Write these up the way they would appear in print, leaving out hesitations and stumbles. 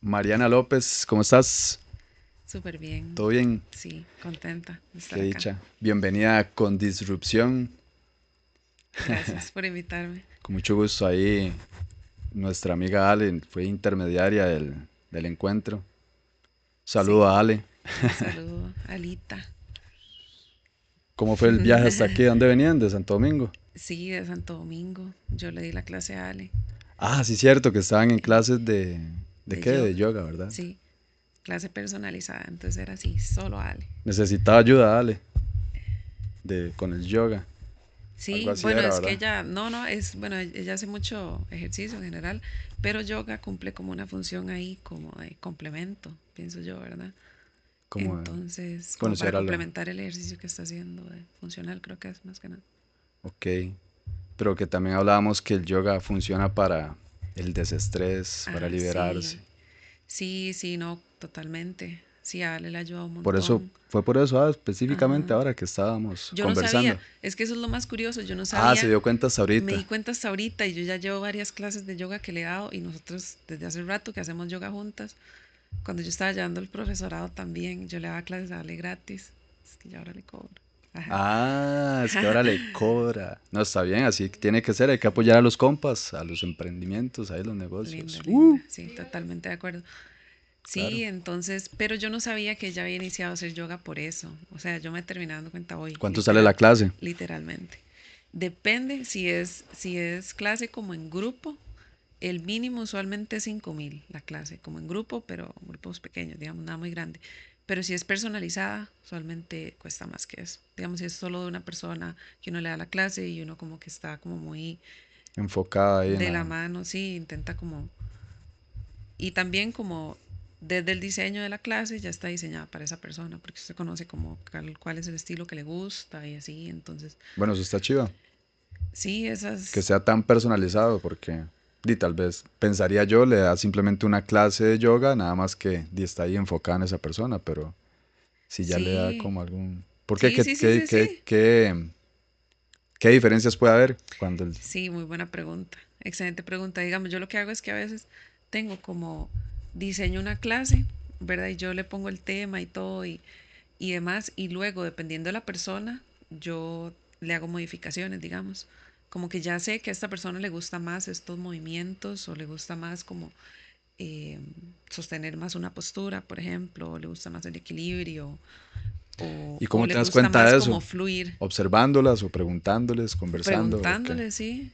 Mariana López, ¿cómo estás? Súper bien, ¿Todo bien? sí, contenta de Qué estar acá. dicha. Bienvenida con Disrupción. Gracias por invitarme. Con mucho gusto ahí. Nuestra amiga Ale fue intermediaria del encuentro. Saludo Sí, a Ale. un saludo, Alita. ¿Cómo fue el viaje hasta aquí? ¿De dónde venían? ¿De Santo Domingo? Sí, de Santo Domingo. Yo le di la clase a Ale Ah, sí, cierto, que estaban en eh, clases de... ¿De de qué? De yoga. yoga, ¿verdad? Sí, clase personalizada. Entonces era así, solo Ale. Necesitaba ayuda, Ale, con el yoga. Algo Sí, así bueno, era, es que ¿verdad? ella, no, bueno, ella hace mucho ejercicio en general, pero yoga cumple como una función ahí, como de complemento, pienso yo, ¿verdad? Como, Entonces, bueno, como sí para era lo... complementar el ejercicio que está haciendo, funcional, creo que es más que nada. Ok. Pero que también hablábamos que el yoga funciona para el desestrés, para Ah, liberarse. sí, sí, no, totalmente. Sí, a Ale le ayuda un Por eso, montón. fue por eso, específicamente Ajá. ahora que estábamos Yo no sabía, conversando. es que eso es lo más curioso, yo no Ah, se sabía, dio cuenta hasta me di ahorita. cuenta hasta ahorita y yo ya llevo varias clases de yoga que le he dado y nosotros desde hace rato que hacemos yoga juntas. Cuando yo estaba llevando el profesorado también, yo le daba clases a Ale gratis. Es que ya ahora le cobro. Ajá. Ah, es que ahora le cobra. No, está bien, así que tiene que ser. Hay que apoyar a los compas, a los emprendimientos, a los Linda, negocios. linda. Sí, totalmente de acuerdo. Claro. Sí, entonces, pero yo no sabía que ella había iniciado a hacer yoga por eso. O sea, yo me terminé dando cuenta hoy, ¿Cuánto sale la clase? literalmente. Depende si es clase como en grupo, el mínimo usualmente es 5.000 la clase, como en grupo, pero grupos pequeños, digamos, nada muy grande. Pero si es personalizada, usualmente cuesta más que eso. Digamos, si es solo de una persona que uno le da la clase y uno como que está como muy Enfocada ahí en de la la... mano, sí, intenta como y también como desde el diseño de la clase ya está diseñada para esa persona, porque usted conoce como cuál es el estilo que le gusta y así. Entonces, Bueno, eso está chido. sí, Que esas, sea tan personalizado, porque di, tal vez pensaría yo, le da simplemente una clase de yoga, nada más que di, está ahí enfocada en esa persona, pero si ya le da sí, como algún... ¿Por qué? sí, sí, sí, sí, sí. ¿Qué diferencias puede haber cuando el... Sí, muy buena pregunta. Excelente pregunta. Digamos, yo lo que hago es que a veces tengo como diseño una clase, ¿verdad? Y yo le pongo el tema y todo y demás. Y luego, dependiendo de la persona, yo le hago modificaciones, digamos. Como que ya sé que a esta persona le gusta más estos movimientos o le gusta más como eh, sostener más una postura, por ejemplo, o le gusta más el equilibrio ¿Y o cómo le te das gusta cuenta más de como eso? fluir. ¿Observándolas o preguntándoles, conversando o qué? Preguntándole, sí,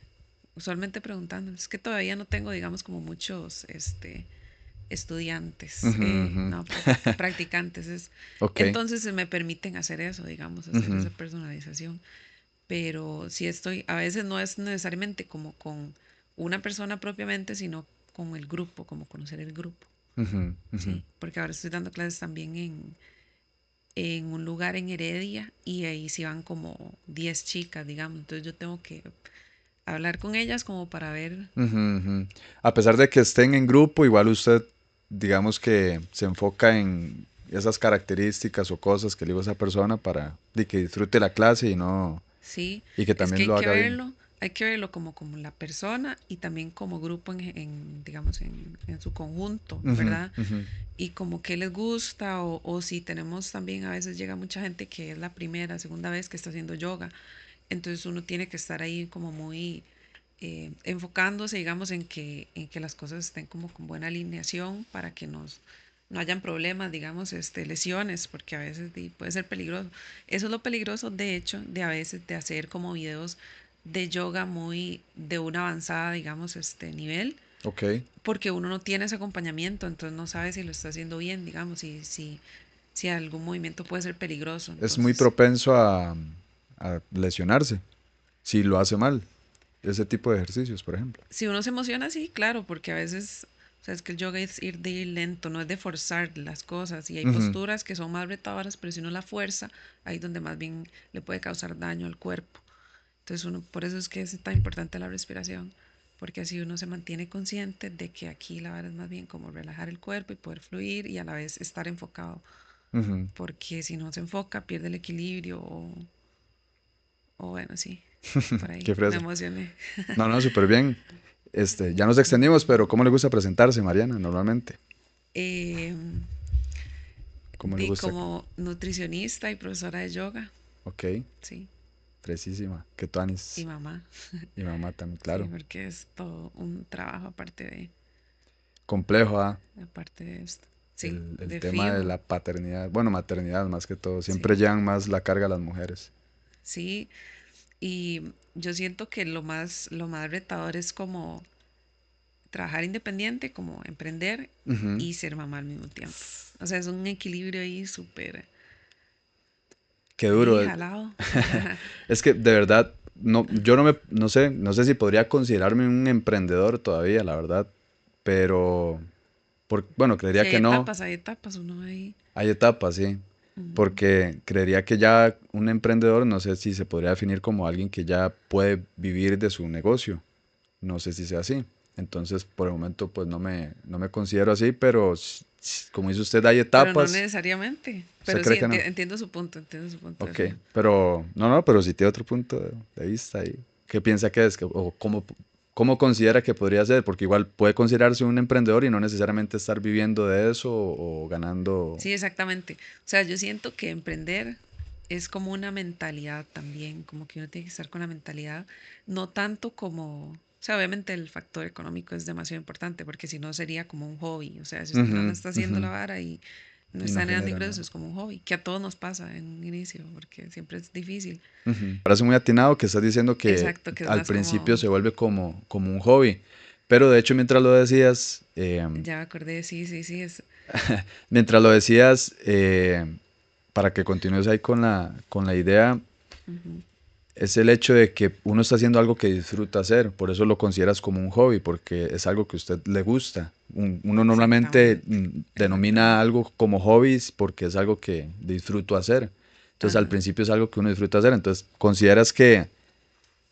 usualmente preguntándoles. Es que todavía no tengo, digamos, como muchos estudiantes, Ujú, ujú. no, practicantes. Ok. Entonces me permiten hacer eso, digamos, hacer Ujú, esa personalización. Pero si estoy, a veces no es necesariamente como con una persona propiamente, sino con el grupo, como conocer el grupo, ujú, ujú. ¿sí? Porque ahora estoy dando clases también en un lugar en Heredia y ahí sí van como 10 chicas, digamos. Entonces yo tengo que hablar con ellas como para ver. Ujú, ujú. A pesar de que estén en grupo, igual usted, digamos que se enfoca en esas características o cosas que le digo a esa persona para que disfrute la clase y no, Sí, y que es que también lo haga bien. hay que verlo como la persona y también como grupo digamos, en su conjunto, Ujú, ¿verdad? ujú, Y como qué les gusta o si tenemos también, a veces llega mucha gente que es la primera, segunda vez que está haciendo yoga, entonces uno tiene que estar ahí como muy enfocándose, digamos, en que las cosas estén como con buena alineación para que no hayan problemas, digamos, lesiones, porque a veces puede ser peligroso. Eso es lo peligroso, de hecho, de a veces de hacer como videos de yoga muy de una avanzada, digamos, nivel, ok. porque uno no tiene ese acompañamiento, entonces no sabe si lo está haciendo bien, digamos, y si algún movimiento puede ser peligroso. Es muy Entonces, propenso a lesionarse si lo hace mal. Ese tipo de ejercicios, por ejemplo. si uno se emociona, sí, claro, porque a veces, o sea, es que el yoga es ir de ir lento, no es de forzar las cosas. Y hay Ujú, posturas que son más retadoras, pero si uno la fuerza, ahí es donde más bien le puede causar daño al cuerpo. Entonces, por eso es que es tan importante la respiración, porque así uno se mantiene consciente de que aquí la verdad es más bien como relajar el cuerpo y poder fluir y a la vez estar enfocado, ujú. porque si no se enfoca, pierde el equilibrio o bueno, sí, por ahí Qué me fresa. emocioné. No, no, súper bien. Ya nos extendimos, pero ¿cómo le gusta presentarse, Mariana, normalmente? Eh, ¿Cómo le gusta? como nutricionista y profesora de yoga, Ok, sí, fresísima. Que y tuanis. mamá, Y mamá también, sí, claro. porque es todo un trabajo Complejo, ¿ah? aparte de esto. Sí, El de tema de fijo, la paternidad, bueno, maternidad más que todo. sí, Siempre llevan más la carga a las mujeres. sí. Y yo siento que lo más retador es como trabajar independiente, como emprender Ujú. y ser mamá al mismo tiempo. O sea, es un equilibrio ahí súper Qué de ahí duro. jalado. Es que de verdad, no, yo no sé si podría considerarme un emprendedor todavía, la verdad. Pero, bueno, creería que no. Hay etapas, uno ahí. Hay etapas, sí. Ujú. Porque creería que ya un emprendedor, no sé si se podría definir como alguien que ya puede vivir de su negocio. No sé si sea así. Entonces, por el momento, pues no me considero así, pero como dice usted, hay Pero no etapas. necesariamente. ¿Usted Pero cree sí, que no? entiendo su punto de Ok, fijo. pero no, pero si tiene otro punto de vista ahí. ¿Qué piensa que es? ¿O cómo considera que podría ser? Porque igual puede considerarse un emprendedor y no necesariamente estar viviendo de eso o ganando. Sí, exactamente. O sea, yo siento que emprender es como una mentalidad también, como que uno tiene que estar con la mentalidad, no tanto como, o sea, obviamente el factor económico es demasiado importante, porque si no sería como un hobby. O sea, si usted nada Ujú, más está haciendo ujú, la vara y no y está no generando genera ingresos, nada. es como un hobby, que a todos nos pasa en un inicio, porque siempre es difícil. Ujú. Parece muy atinado que estás diciendo que Exacto, que es al más principio como, se vuelve como un hobby. Pero de hecho, mientras lo decías, ya me acordé, sí, sí, sí, es, mientras lo decías, para que continúes ahí con la idea, ujú, es el hecho de que uno está haciendo algo que disfruta hacer, por eso lo consideras como un hobby, porque es algo que a usted le gusta. Uno normalmente exactamente, denomina exactamente. algo como hobbies porque es algo que disfruto hacer. Entonces al Ajá. principio es algo que uno disfruta hacer, entonces consideras que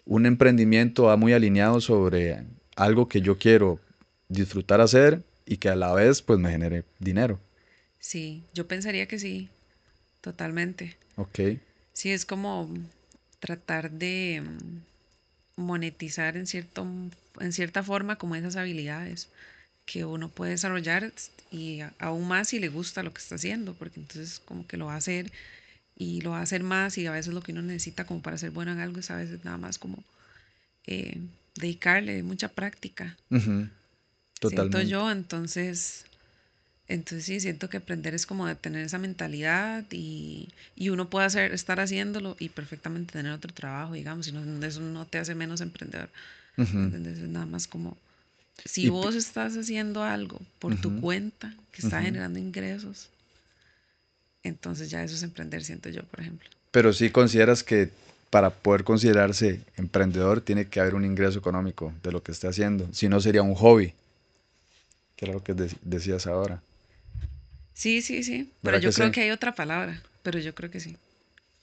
un emprendimiento va muy alineado sobre algo que yo quiero disfrutar hacer y que a la vez pues me genere dinero. Sí, yo pensaría que sí, totalmente. Ok. Sí, es como tratar de monetizar en cierta forma como esas habilidades que uno puede desarrollar y aún más si le gusta lo que está haciendo, porque entonces como que lo va a hacer y lo va a hacer más y a veces lo que uno necesita como para ser bueno en algo es a veces nada más como eh, dedicarle mucha práctica, Ujú, siento totalmente. yo, entonces sí, siento que aprender es como de tener esa mentalidad y uno puede estar haciéndolo y perfectamente tener otro trabajo, digamos, y eso no te hace menos emprendedor. ¿Me Ujú. entiendes? Es nada más como, si Y, pi- vos estás haciendo algo por tu ujú, cuenta que está ujú. generando ingresos, entonces ya eso es emprender, siento yo, por ejemplo. Pero sí consideras que para poder considerarse emprendedor tiene que haber un ingreso económico de lo que esté haciendo. Si no sería un hobby, que era lo que decías ahora. Sí, sí, sí, pero ¿Verdad que yo creo sí? que hay otra palabra, pero yo creo que sí,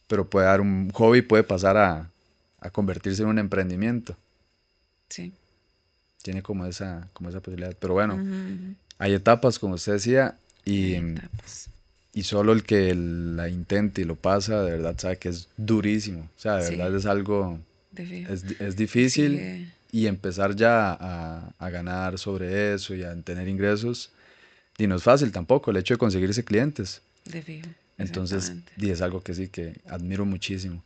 Pero puede dar un hobby, puede pasar a convertirse en un emprendimiento. sí. Tiene como esa posibilidad. Pero bueno, Ujú, ujú. hay etapas, como usted decía, Hay etapas. y solo el que la intente y lo pasa, de verdad sabe que es durísimo. O sea, de Sí, verdad es algo, de fijo. es difícil Exige y empezar ya a ganar sobre eso y a tener ingresos. Y no es fácil tampoco el hecho de conseguirse clientes. de fijo, Entonces, exactamente. y es algo que sí que admiro muchísimo.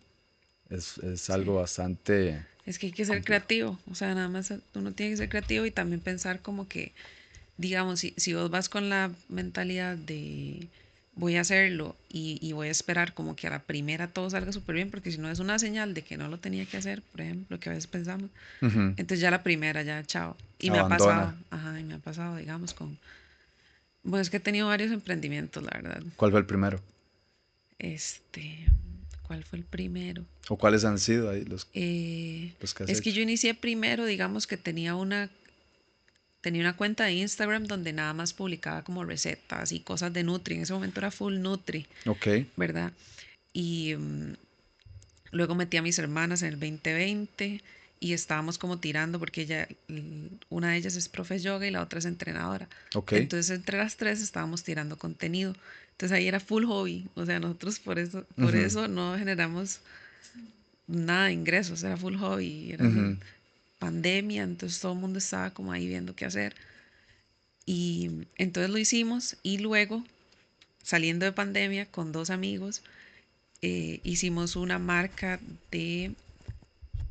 Es Sí. algo bastante Es que hay que ser complejo. creativo, o sea, nada más uno tiene que ser creativo y también pensar como que, digamos, si vos vas con la mentalidad de voy a hacerlo y voy a esperar como que a la primera todo salga súper bien, porque si no es una señal de que no lo tenía que hacer, por ejemplo, que a veces pensamos, Ujú. entonces ya la primera, ya, chao. Y me ha Abandona. pasado, ajá, y me ha pasado, digamos, bueno, es que he tenido varios emprendimientos, la verdad. ¿Cuál fue el primero? Este, ¿Cuál fue el primero? ¿O cuáles han sido ahí Eh, los que has es que hecho? yo inicié primero, digamos que tenía una cuenta de Instagram donde nada más publicaba como recetas y cosas de Nutri. En ese momento era full Nutri, Ok, ¿verdad? Y luego metí a mis hermanas en el 2020 y estábamos como tirando porque una de ellas es profe yoga y la otra es entrenadora. ok. Entonces entre las tres estábamos tirando contenido. Entonces ahí era full hobby. O sea, nosotros por Ujú, eso no generamos nada de ingresos, era full hobby, era ujú. pandemia, entonces todo el mundo estaba como ahí viendo qué hacer. Y entonces lo hicimos y luego, saliendo de pandemia, con dos amigos, hicimos una marca de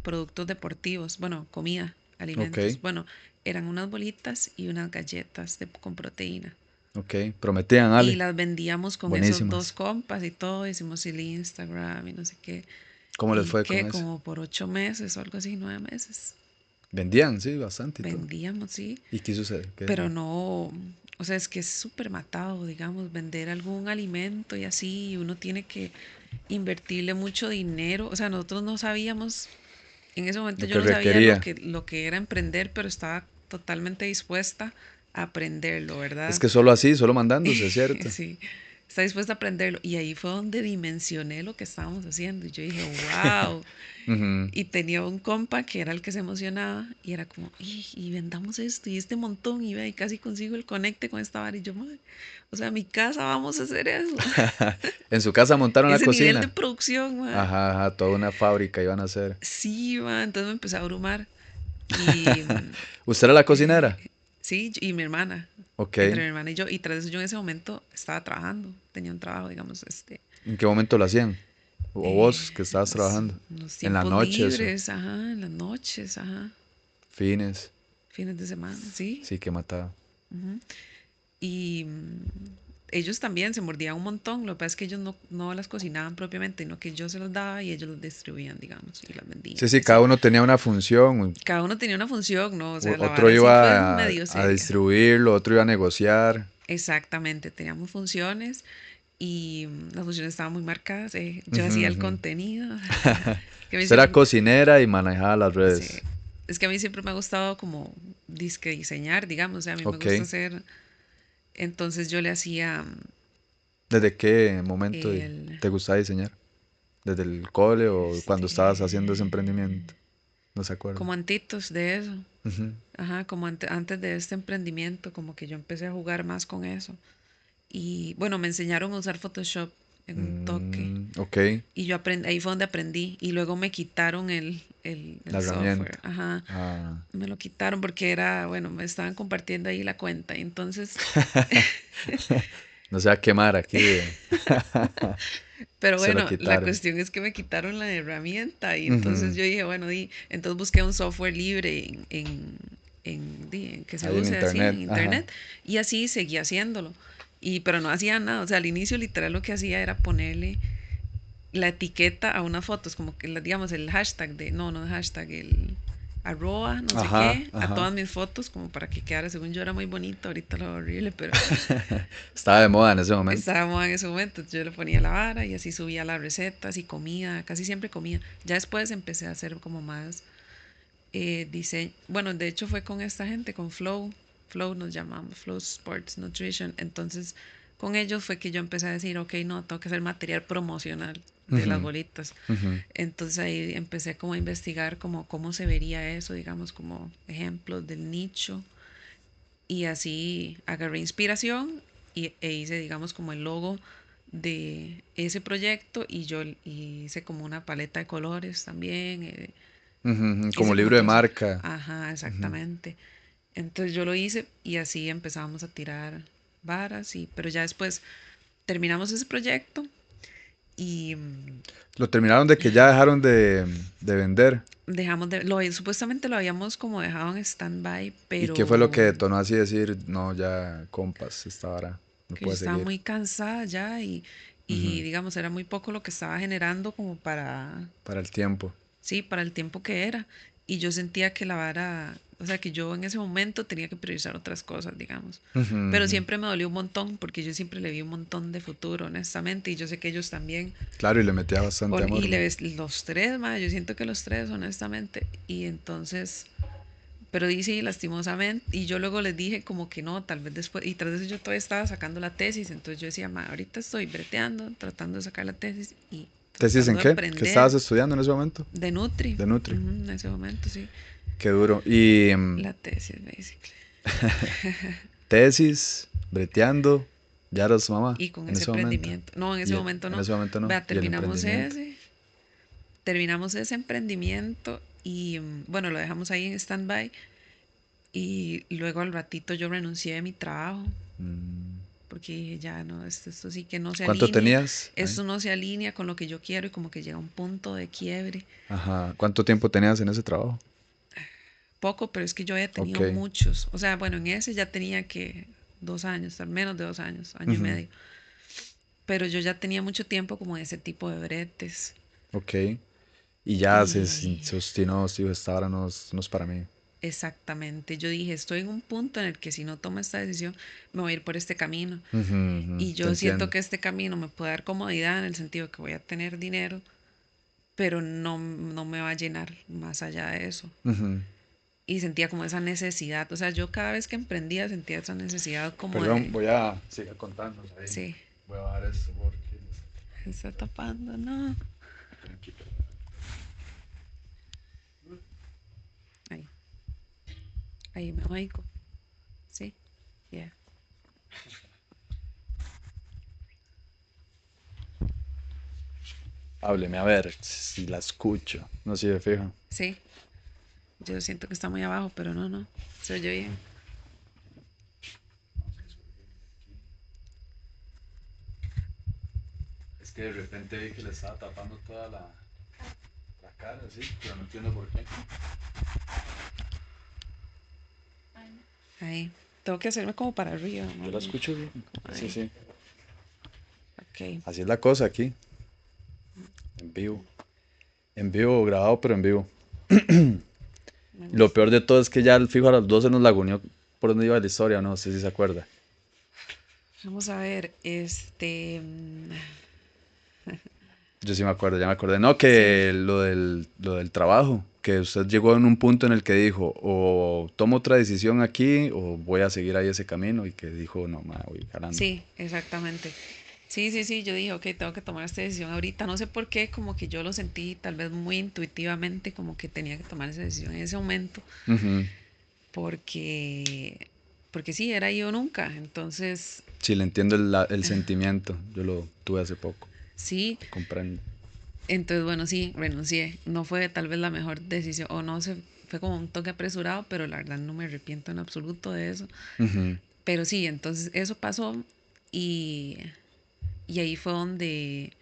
productos deportivos, bueno, comida, Ok, alimentos. Bueno, eran unas bolitas y unas galletas con proteína. ok. Prometían, Y Ale. las vendíamos con esos dos Buenísimas. compas y todo. Hicimos el Instagram y no sé qué. ¿Cómo les Y fue que con eso? como por 8 meses o algo así, 9 meses. Vendían, sí, bastante y todo. Vendíamos, sí. ¿Y qué sucede? Pero no, o sea, es que es súper matado, digamos, vender algún alimento y así. Y uno tiene que invertirle mucho dinero. O sea, nosotros no sabíamos, en ese momento Lo yo que no sabía lo requería. que, lo que era emprender, pero estaba totalmente dispuesta a aprenderlo, Es ¿verdad? que solo así, solo mandándose, ¿cierto? Sí, está dispuesta a aprenderlo. Y ahí fue donde dimensioné lo que estábamos haciendo. Y yo dije, wow. Ujú. Y tenía un compa que era el que se emocionaba y era como, y vendamos esto y este montón. Y ve, y casi consigo el conecte con esta vara. Y yo, madre, o sea, mi casa vamos a hacer eso. En su casa montaron la Ese nivel de cocina. producción, madre. Ajá, ajá, toda una fábrica iban a hacer. Sí, ma, entonces me empecé a abrumar. Y ¿Usted era la cocinera? sí, y mi hermana, Ok. entre mi hermana y yo. Y tras eso yo en ese momento estaba trabajando, tenía un trabajo, digamos, ¿En qué momento lo hacían? ¿O vos que estabas trabajando? en los ¿En la tiempos noche eso? libres, ajá, en las noches, ajá, Fines. fines de semana, sí. Sí, que mataba. Ujú. Y ellos también se mordían un montón. Lo que pasa es que ellos no las cocinaban propiamente, sino que yo se los daba y ellos los distribuían, digamos, y las vendían Sí, y sí, cada así. uno tenía una función. Cada uno tenía una función, ¿no? O sea, la Otro vara sí fue iba medio a seria. distribuirlo, otro iba a negociar. Exactamente, teníamos funciones y las funciones estaban muy marcadas. Yo Ujú, hacía el ujú. contenido, que a mí Usted era siempre, cocinera y manejaba las sí, redes. es que a mí siempre me ha gustado como disque diseñar, digamos, o sea, a mí me Ok. gusta hacer, entonces yo le hacía ¿Desde qué momento el, te gustaba diseñar? ¿Desde el cole o cuando este, estabas haciendo ese emprendimiento? No se acuerda. como antitos de eso, Ujú. ajá, como antes de este emprendimiento, como que yo empecé a jugar más con eso. Y bueno, me enseñaron a usar Photoshop en un toque. Ok, Y yo aprendí, ahí fue donde aprendí. Y luego me quitaron la el software. herramienta. Ajá. Ah. Me lo quitaron porque era, bueno, me estaban compartiendo ahí la cuenta. Y entonces, No se va a quemar aquí. pero Se lo bueno, la quitaron. cuestión es que me quitaron la herramienta. Y entonces Ujú. yo dije, bueno, entonces busqué un software libre en que se Ahí en use así internet. en Ajá. internet. Y así seguí haciéndolo. Pero no hacía nada. O sea, al inicio literal lo que hacía era ponerle la etiqueta a unas fotos, como que digamos el hashtag no el hashtag, el arroba, no sé Ajá, qué, a ajá. todas mis fotos, como para que quedara, según yo era muy bonito, ahorita lo veo horrible, pero Estaba de moda en ese momento. estaba moda en ese momento, entonces yo le ponía la vara y así subía las recetas y comida, casi siempre comía. Ya después empecé a hacer como más diseño, bueno, de hecho fue con esta gente, con Flow nos llamamos, Flow Sports Nutrition, entonces con ellos fue que yo empecé a decir, ok, no, tengo que hacer material promocional de las Ujú, bolitas. ujú. Entonces ahí empecé como a investigar como cómo se vería eso, digamos, como ejemplos del nicho. Y así agarré inspiración e hice, digamos, como el logo de ese proyecto y hice como una paleta de colores también. Ujú, ujú. Como Hice como libro de todo eso. marca. Ajá, Ujú. exactamente. Entonces yo lo hice y así empezamos a tirar varas, pero ya después terminamos ese proyecto y Lo terminaron de que ya dejaron de vender. supuestamente lo habíamos como dejado en stand-by, ¿Y qué fue lo que pero detonó así decir, no, ya, compas, esta hora no que yo puede estaba seguir? muy cansada ya y Ujú. digamos era muy poco lo que estaba generando como Para el tiempo. sí, para el tiempo que era. Y yo sentía que la vara, o sea, que yo en ese momento tenía que priorizar otras cosas, digamos. Ujú, Pero ujú. siempre me dolió un montón porque yo siempre le vi un montón de futuro, honestamente, y yo sé que ellos también. Claro, y le metía bastante Y amor, le man. ves los tres, ma, yo siento que los tres, honestamente. Y entonces, pero dice lastimosamente, y yo luego les dije como que no, tal vez después, y tras de eso yo todavía estaba sacando la tesis, entonces yo decía, ma, ahorita estoy breteando, tratando de sacar la tesis y ¿Tesis en tratando de qué? ¿Qué estabas aprender estudiando en ese momento? de Nutri. De Nutri. Ujú, en ese momento, sí. Qué duro. Y La tesis, basically. tesis, breteando, ya eras mamá Y con en ese ese momento. emprendimiento. No, en Y ese momento en no. ese momento no. Vea, Y el emprendimiento. terminamos ese emprendimiento y bueno, lo dejamos ahí en stand-by Y luego al ratito yo renuncié de mi trabajo Mm. porque dije, ya no, esto sí que no se ¿Cuánto alinea, tenías ahí? esto no se alinea con lo que yo quiero y como que llega un punto de quiebre. Ajá. ¿Cuánto tiempo tenías en ese trabajo? Poco, pero es que yo había Ok. tenido muchos. O sea, bueno, en ese ya tenía que 2 años, al menos de 2 años, año y Ujú. medio. Pero yo ya tenía mucho tiempo como de ese tipo de bretes. Ok. Y ya Y se obstinó, sí, esta hora no es para mí. exactamente, yo dije, estoy en un punto en el que si no tomo esta decisión, me voy a ir por este camino. Ujú, ujú, Y te yo siento entiendo. que este camino me puede dar comodidad en el sentido que voy a tener dinero, pero no me va a llenar más allá de eso. Ujú. Y sentía como esa necesidad, o sea, yo cada vez que emprendía sentía esa necesidad como Perdón, de, voy a seguir contando ahí. sí, Voy a bajar esto porque... se está tapando, no. Tranquilo. Ahí, ahí me oigo, sí, yeah. Hábleme a ver si la escucho. No sé si me fijo. Sí, yo siento que está muy abajo, pero no, se oye bien. Es que de repente vi que le estaba tapando toda la cara, sí, pero no entiendo por qué. Ahí, tengo que hacerme como para arriba, Yo más la bien, escucho bien. como Sí, ahí, sí. ok, Así es la cosa aquí, en vivo. En vivo, grabado, pero en vivo. me Y lo gusta. peor de todo es que ya el fijo a las 12 nos laguneó por donde iba la historia, no sé si se acuerda. Vamos a ver, Yo sí me acuerdo, ya me acordé. No, sí, que lo del trabajo, que usted llegó en un punto en el que dijo, o tomo otra decisión aquí, o voy a seguir ahí ese camino, y que dijo, no, ma, voy jalando. sí, exactamente. Sí, yo dije, ok, tengo que tomar esta decisión ahorita. No sé por qué, como que yo lo sentí tal vez muy intuitivamente, como que tenía que tomar esa decisión en ese momento, Ujú. porque, porque sí, era yo nunca. Entonces, Sí, le entiendo el sentimiento, yo lo tuve hace poco, sí, lo comprendo. entonces bueno, sí, renuncié. No fue tal vez la mejor decisión, o no sé, fue como un toque apresurado, pero la verdad no me arrepiento en absoluto de eso. Ujú, Pero sí, entonces eso pasó y, y ahí fue donde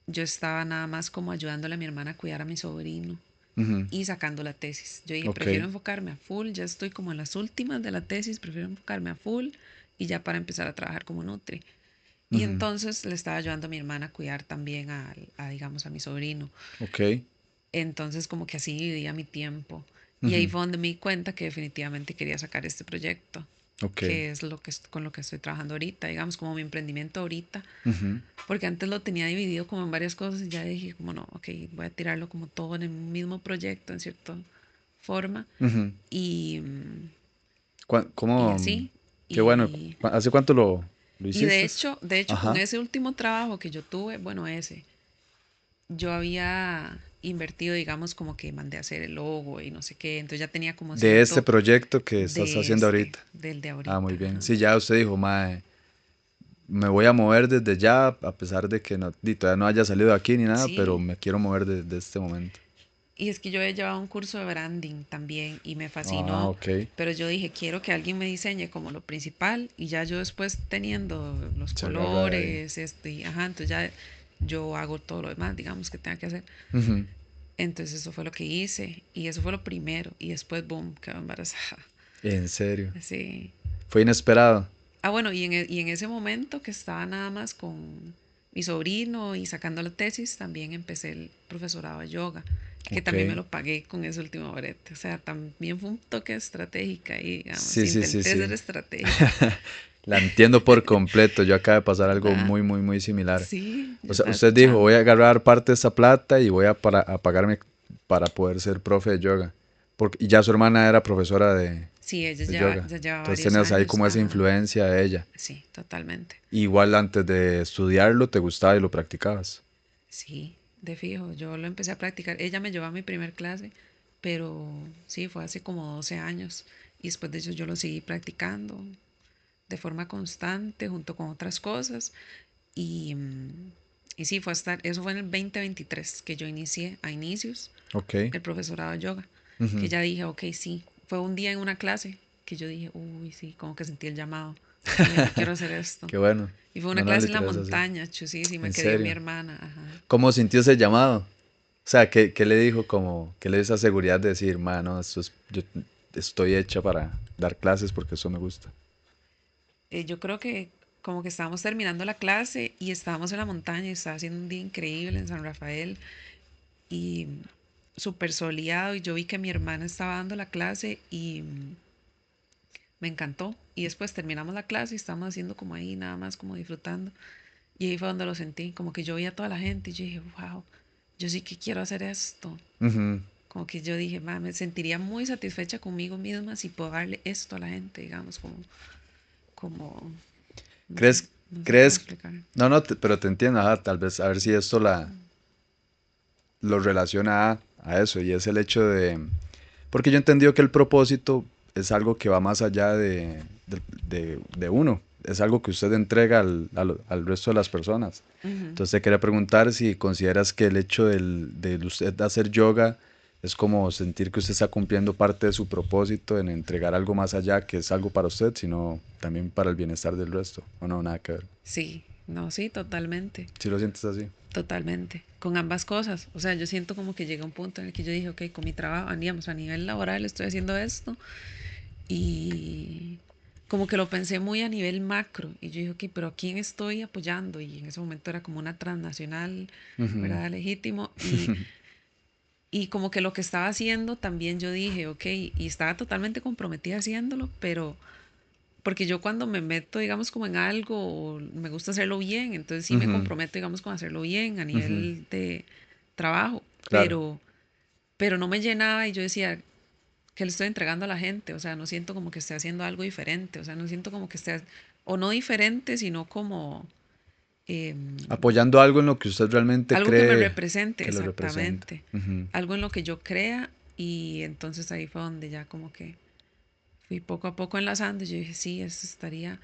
yo estaba nada más como ayudándole a mi hermana a cuidar a mi sobrino ujú. y sacando la tesis. Yo dije, Ok. prefiero enfocarme a full, ya estoy como en las últimas de la tesis, prefiero enfocarme a full y ya para empezar a trabajar como Nutri. Y Ujú. entonces le estaba ayudando a mi hermana a cuidar también digamos, a mi sobrino. Ok. Entonces como que así dividía mi tiempo. Y ahí Ujú. fue donde me di cuenta que definitivamente quería sacar este proyecto, Ok. que es lo que con lo que estoy trabajando ahorita, digamos, como mi emprendimiento ahorita, Ujú. porque antes lo tenía dividido como en varias cosas y ya dije como no, ok, voy a tirarlo como todo en el mismo proyecto en cierta forma Ujú. y, y ¿Cómo? así. Qué bueno. Y, ¿Hace cuánto lo y hiciste? de hecho con Ajá. ese último trabajo que yo tuve, bueno, ese, yo había invertido, digamos, como que mandé a hacer el logo y no sé qué, entonces ya tenía como De este cierto proyecto que estás de haciendo este, ahorita. del de Ah, muy ahorita, bien. ajá. Sí, ya usted dijo, mae, me voy a mover desde ya, a pesar de que todavía no haya salido de aquí ni nada, pero Sí, me quiero mover desde este momento. y es que yo he llevado un curso de branding también y me Ah, fascinó, ok. pero yo dije, quiero que alguien me diseñe como lo principal y ya yo después teniendo los Se agarra de ahí. colores, esto y ajá, entonces ya yo hago todo lo demás, digamos, que tenga que hacer. Ujú. Entonces eso fue lo que hice y eso fue lo primero y después, boom, quedé embarazada. En serio. Sí. Fue inesperado. Ah, bueno, y en ese momento que estaba nada más con mi sobrino y sacando la tesis, también empecé el profesorado de yoga, que Ok. también me lo pagué con ese último brete. O sea, también fue un toque estratégica y, digamos, Sí, sí, sí, intenté ser sí. estratégica. La entiendo por completo. Yo acaba de pasar algo ¿Verdad? muy, muy, muy similar. Sí, O yo sea, estaba usted dijo, voy escuchando. a agarrar parte de esa plata y voy a pagarme para poder ser profe de yoga. Y ya su hermana era profesora Sí, ella de yoga. ya lleva Entonces varios tenías ahí años. como esa Ajá. influencia de ella. Sí, totalmente. Igual antes de estudiarlo te gustaba y lo practicabas. Sí, de fijo, yo lo empecé a practicar. Ella me llevó a mi primer clase, pero sí, fue hace como 12 años. Y después de eso yo lo seguí practicando de forma constante junto con otras cosas. Y, y sí, eso fue en el 2023 que yo inicié a inicios Ok. el profesorado de yoga, que Ujú. ya dije, ok, sí. fue un día en una clase que yo dije, uy, sí, como que sentí el llamado. Yo dije, yo quiero hacer esto. Qué bueno. Y fue una No, no, clase en la literal es así. montaña, chusísima, En que dio mi serio. hermana. Ajá. ¿Cómo sintió ese llamado? O sea, ¿qué le dijo como, qué le dio esa seguridad de decir, mano, yo estoy hecha para dar clases porque eso me gusta? Yo creo que como que estábamos terminando la clase y estábamos en la montaña y estaba haciendo un día increíble en San Rafael y súper soleado y yo vi que mi hermana estaba dando la clase y me encantó. Y después terminamos la clase y estábamos haciendo como ahí nada más como disfrutando. Y ahí fue donde lo sentí, como que yo vi a toda la gente y yo dije, wow, yo sí que quiero hacer esto. Ujú. Como que yo dije, "Ma, me sentiría muy satisfecha conmigo misma si puedo darle esto a la gente, digamos, como, no sé, ¿Crees, no sé cómo crees, explicar. no, no, pero te entiendo, ajá, tal vez a ver si esto lo relaciona a eso y es el hecho de, porque yo he entendido que el propósito es algo que va más allá de uno, es algo que usted entrega al resto de las personas. Ujú. Entonces te quería preguntar si consideras que el hecho de usted hacer yoga es como sentir que usted está cumpliendo parte de su propósito en entregar algo más allá, que es algo para usted, sino también para el bienestar del resto, o no, nada que ver. Sí, no, sí, totalmente, Si lo sientes así. totalmente, con ambas cosas. O sea, yo siento como que llega un punto en el que yo dije, ok, con mi trabajo, digamos, a nivel laboral estoy haciendo esto y como que lo pensé muy a nivel macro y yo dije, ok, pero ¿a quién estoy apoyando? Y en ese momento era como una transnacional, Ujú. ¿verdad? Legítimo y como que lo que estaba haciendo también yo dije, ok, y estaba totalmente comprometida haciéndolo, pero porque yo cuando me meto, digamos, como en algo, me gusta hacerlo bien, entonces sí me Ujú, comprometo, digamos, con hacerlo bien a ujú. nivel de trabajo, Claro. pero no me llenaba y yo decía, que le estoy entregando a la gente, o sea, no siento como que esté haciendo algo diferente, o sea, no siento como que esté, o no diferente, sino como Apoyando algo en lo que usted realmente algo que me cree represente, que lo representa. exactamente, Ujú. algo en lo que yo crea y entonces ahí fue donde ya como que fui poco a poco enlazando y yo dije, sí, eso estaría,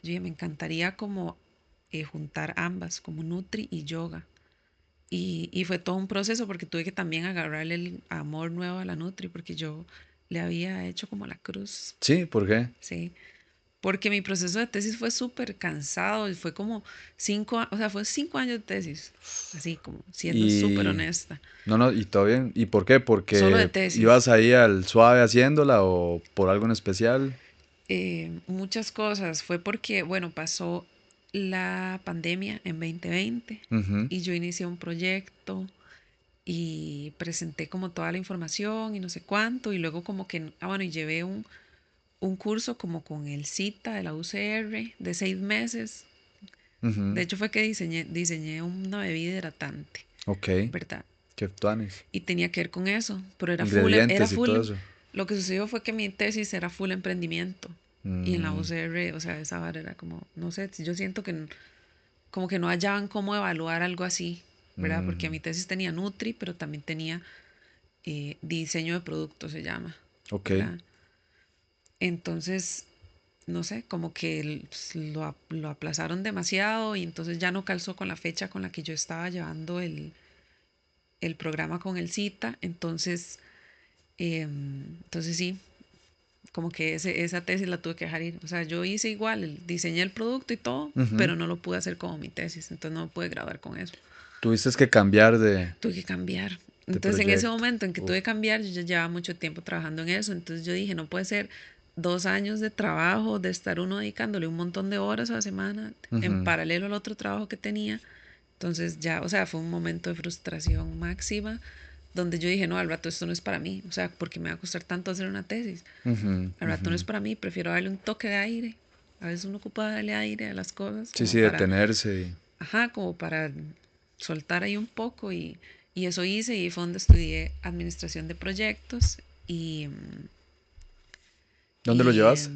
yo dije, me encantaría como juntar ambas, como Nutri y yoga. Y fue todo un proceso porque tuve que también agarrarle el amor nuevo a la Nutri porque yo le había hecho como la cruz, Sí, ¿por qué? ¿sí? Porque mi proceso de tesis fue súper cansado y fue como o sea, fue 5 años de tesis, así como siendo súper Y honesta, no, no, y todo bien. ¿Y por qué? solo de ¿Porque tesis. ibas ahí al suave haciéndola o por algo en especial? Muchas cosas, fue porque, bueno, pasó la pandemia en 2020 Ujú, y yo inicié un proyecto y presenté como toda la información y no sé cuánto y luego como que, bueno, y llevé un curso como con el CITA de la UCR de 6 meses. De ujú. hecho fue que diseñé una bebida hidratante, Ok, ¿verdad? qué tuanis. Y tenía que ver con eso, pero Ingredientes y todo eso. lo que sucedió fue que mi tesis era full emprendimiento y en la Mm, UCR, o sea, esa vara era como, no sé, yo siento que como que no hallaban cómo evaluar algo así, ¿verdad? Porque mm, mi tesis tenía Nutri, pero también tenía diseño de producto, se llama, ok. ¿verdad? Entonces, no sé, como que lo aplazaron demasiado y entonces ya no calzó con la fecha con la que yo estaba llevando el programa con el cita, entonces sí, como que esa tesis la tuve que dejar ir. O sea, yo hice igual, diseñé el producto y todo, Ujú. pero no lo pude hacer como mi tesis, entonces no me pude graduar con eso. Tuviste que cambiar Tuve que cambiar. de Entonces en ese proyecto. momento en que Uf. tuve que cambiar, yo ya llevaba mucho tiempo trabajando en eso, entonces yo dije, no puede ser 2 años de trabajo, de estar uno dedicándole un montón de horas a la semana en Ujú, paralelo al otro trabajo que tenía. Entonces ya, o sea, fue un momento de frustración máxima donde yo dije, no, al rato esto no es para mí, o sea, porque me va a costar tanto hacer una tesis. ujú, Al rato no es ujú. para mí, prefiero darle un toque de aire. A veces uno ocupa darle aire a las cosas Sí, como sí, para, detenerse. ajá, como para soltar ahí un poco y eso hice y fue donde estudié administración de proyectos y, ¿Dónde lo llevas?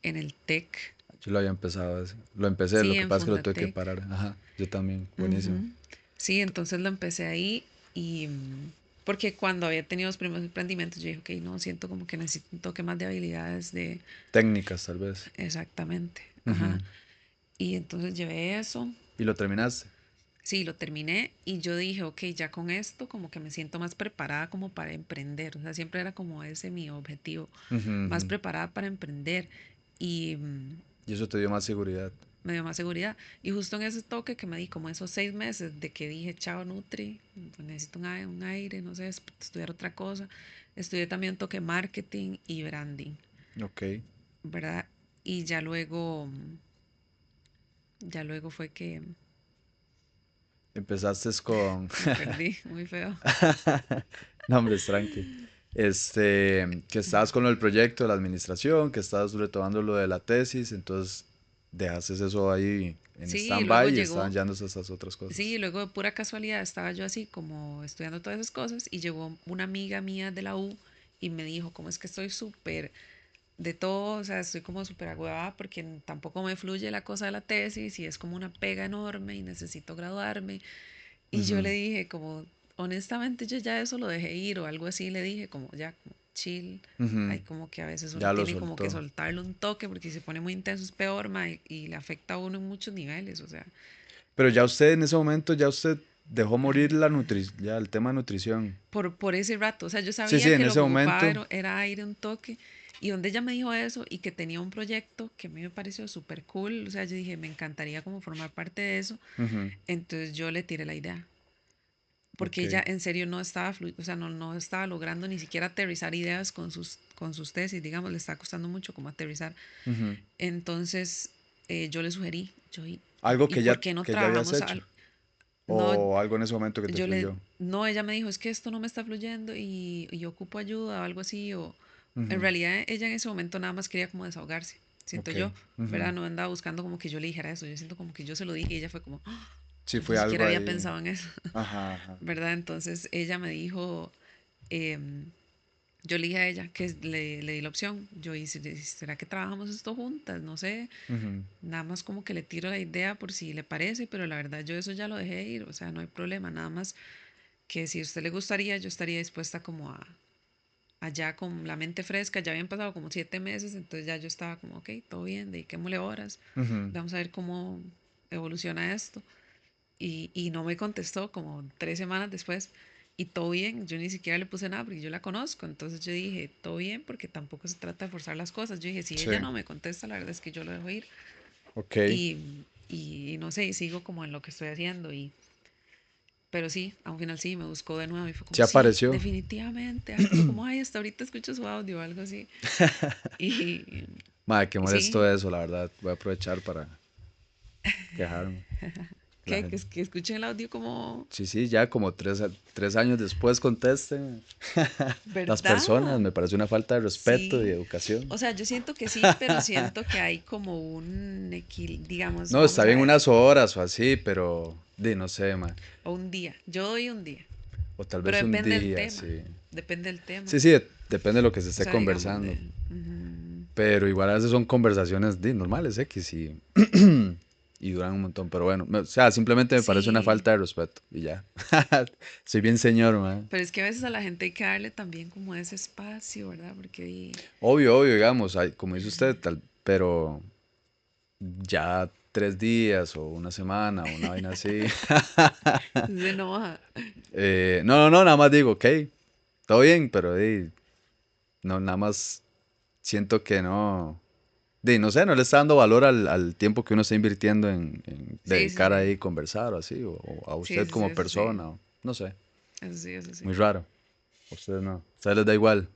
en el TEC, Yo lo había empezado. Lo empecé, lo sí, que en pasa es que lo tuve que Fundatec. parar. Ajá, yo también. Buenísimo. Ujú. Sí, entonces lo empecé ahí y porque cuando había tenido los primeros emprendimientos yo dije, ok, no, siento como que necesito un toque más de habilidades de Técnicas, tal vez. exactamente, ajá. Ujú. Y entonces llevé eso. ¿Y lo terminaste? sí, lo terminé y yo dije, ok, ya con esto como que me siento más preparada como para emprender. O sea, siempre era como ese mi objetivo, Ujú, más ujú. preparada para emprender y Y eso te dio más seguridad. me dio más seguridad. Y justo en ese toque que me di, como esos 6 meses de que dije, chao, Nutri, pues necesito un aire, no sé, estudiar otra cosa. Estudié también un toque marketing y branding, Ok. ¿verdad? Y ya luego fue que Empezaste con... me perdí, muy feo. No, hombre, es tranqui. Que estabas con lo del proyecto de la administración, que estabas retomando lo de la tesis, entonces dejaste eso ahí en Sí, luego stand-by y estaban llegó, yéndose esas otras cosas. sí, luego de pura casualidad estaba yo así como estudiando todas esas cosas y llegó una amiga mía de la U y me dijo, ¿cómo es que estoy súper de todo? O sea, estoy como súper agüevada porque tampoco me fluye la cosa de la tesis y es como una pega enorme y necesito graduarme. Y yo le Ujú, dije como, honestamente yo ya eso lo dejé ir o algo así, le dije como ya, como chill. Hay ujú. como que a veces uno Ya lo tiene como que soltó. soltarle un toque porque si se pone muy intenso es peor, ma, y le afecta a uno en muchos niveles, o sea. Pero ya usted en ese momento, ya usted dejó morir ya el tema de nutrición. Por ese rato. O sea, yo Sí, sí, sabía en que lo ese que ocupaba momento. era ir a un toque. Y donde ella me dijo eso y que tenía un proyecto que a mí me pareció súper cool, o sea, yo dije, me encantaría como formar parte de eso. Ujú, Entonces yo le tiré la idea. Porque ok. ella en serio no estaba, o sea, no estaba logrando ni siquiera aterrizar ideas con sus tesis, digamos, le está costando mucho como aterrizar. Ujú. Entonces yo le sugerí, Algo ¿y por qué no que ya habías trabajamos hecho. No, O algo en ese momento que te fluyó. no, ella me dijo, es que esto no me está fluyendo y yo ocupo ayuda o algo así, o en Ujú, realidad ella en ese momento nada más quería como desahogarse, siento ok. yo, Ujú. ¿verdad? No andaba buscando como que yo le dijera eso, yo siento como que yo se lo dije y ella fue como, "Ah, Sí, yo ni fue siquiera algo había ahí. pensado en eso", Ajá, ajá. ¿verdad? Entonces ella me dijo, em, yo le dije a ella que le di la opción, yo, ¿y será que trabajamos esto juntas? No sé, Ujú, nada más como que le tiro la idea por si le parece, pero la verdad yo eso ya lo dejé ir, o sea, no hay problema, nada más que si a usted le gustaría, yo estaría dispuesta como a allá con la mente fresca, ya habían pasado como 7 meses, entonces ya yo estaba como, ok, todo bien, dediquémosle horas, ujú. vamos a ver cómo evoluciona esto. Y no me contestó como 3 semanas después. Y todo bien, yo ni siquiera le puse nada porque yo la conozco. Entonces yo dije, todo bien, porque tampoco se trata de forzar las cosas. Yo dije, si ella Sí, no me contesta, la verdad es que yo lo dejo ir. ok. Y no sé, sigo como en lo que estoy haciendo. Pero sí, a un final sí, me buscó de nuevo y fue Sí como, sí, apareció. definitivamente. Ay, fue como, ay, hasta ahorita escucho su audio o algo así. Y, Madre, qué y molesto sí, eso, la verdad. Voy a aprovechar para quejarme. La que, gente. que escuchen el audio como, Sí, sí, ya como 3 años después contesten. Las personas, ¿verdad? me parece una falta de respeto y Sí. educación. O sea, yo siento que sí, pero siento que hay como un digamos, No, está vamos a bien ver, unas horas o así, pero no sé, man. o un día. Yo doy un día, O tal pero vez un depende del día, tema. sí. Depende del tema. Sí, sí, depende de lo que se O esté sea, digamos, conversando. ujú. Pero igual a veces son conversaciones normales, X, y duran un montón. Pero bueno, o sea, simplemente me parece una Sí, falta de respeto y ya. Soy bien señor, man. pero es que a veces a la gente hay que darle también como ese espacio, ¿verdad? Porque Obvio, obvio, digamos, como dice usted, pero ya 3 días o una semana o una vaina así. se enoja. No, no, no, nada más digo, ok, todo bien, pero no, nada más siento que no. No sé, no le está dando valor al tiempo que uno está invirtiendo en Sí, sí, dedicar sí. ahí, conversar o así, o a Sí, usted sí, sí, como eso sí. persona, o no sé, Eso sí, eso sí. muy raro. A ustedes no, a ustedes les da igual.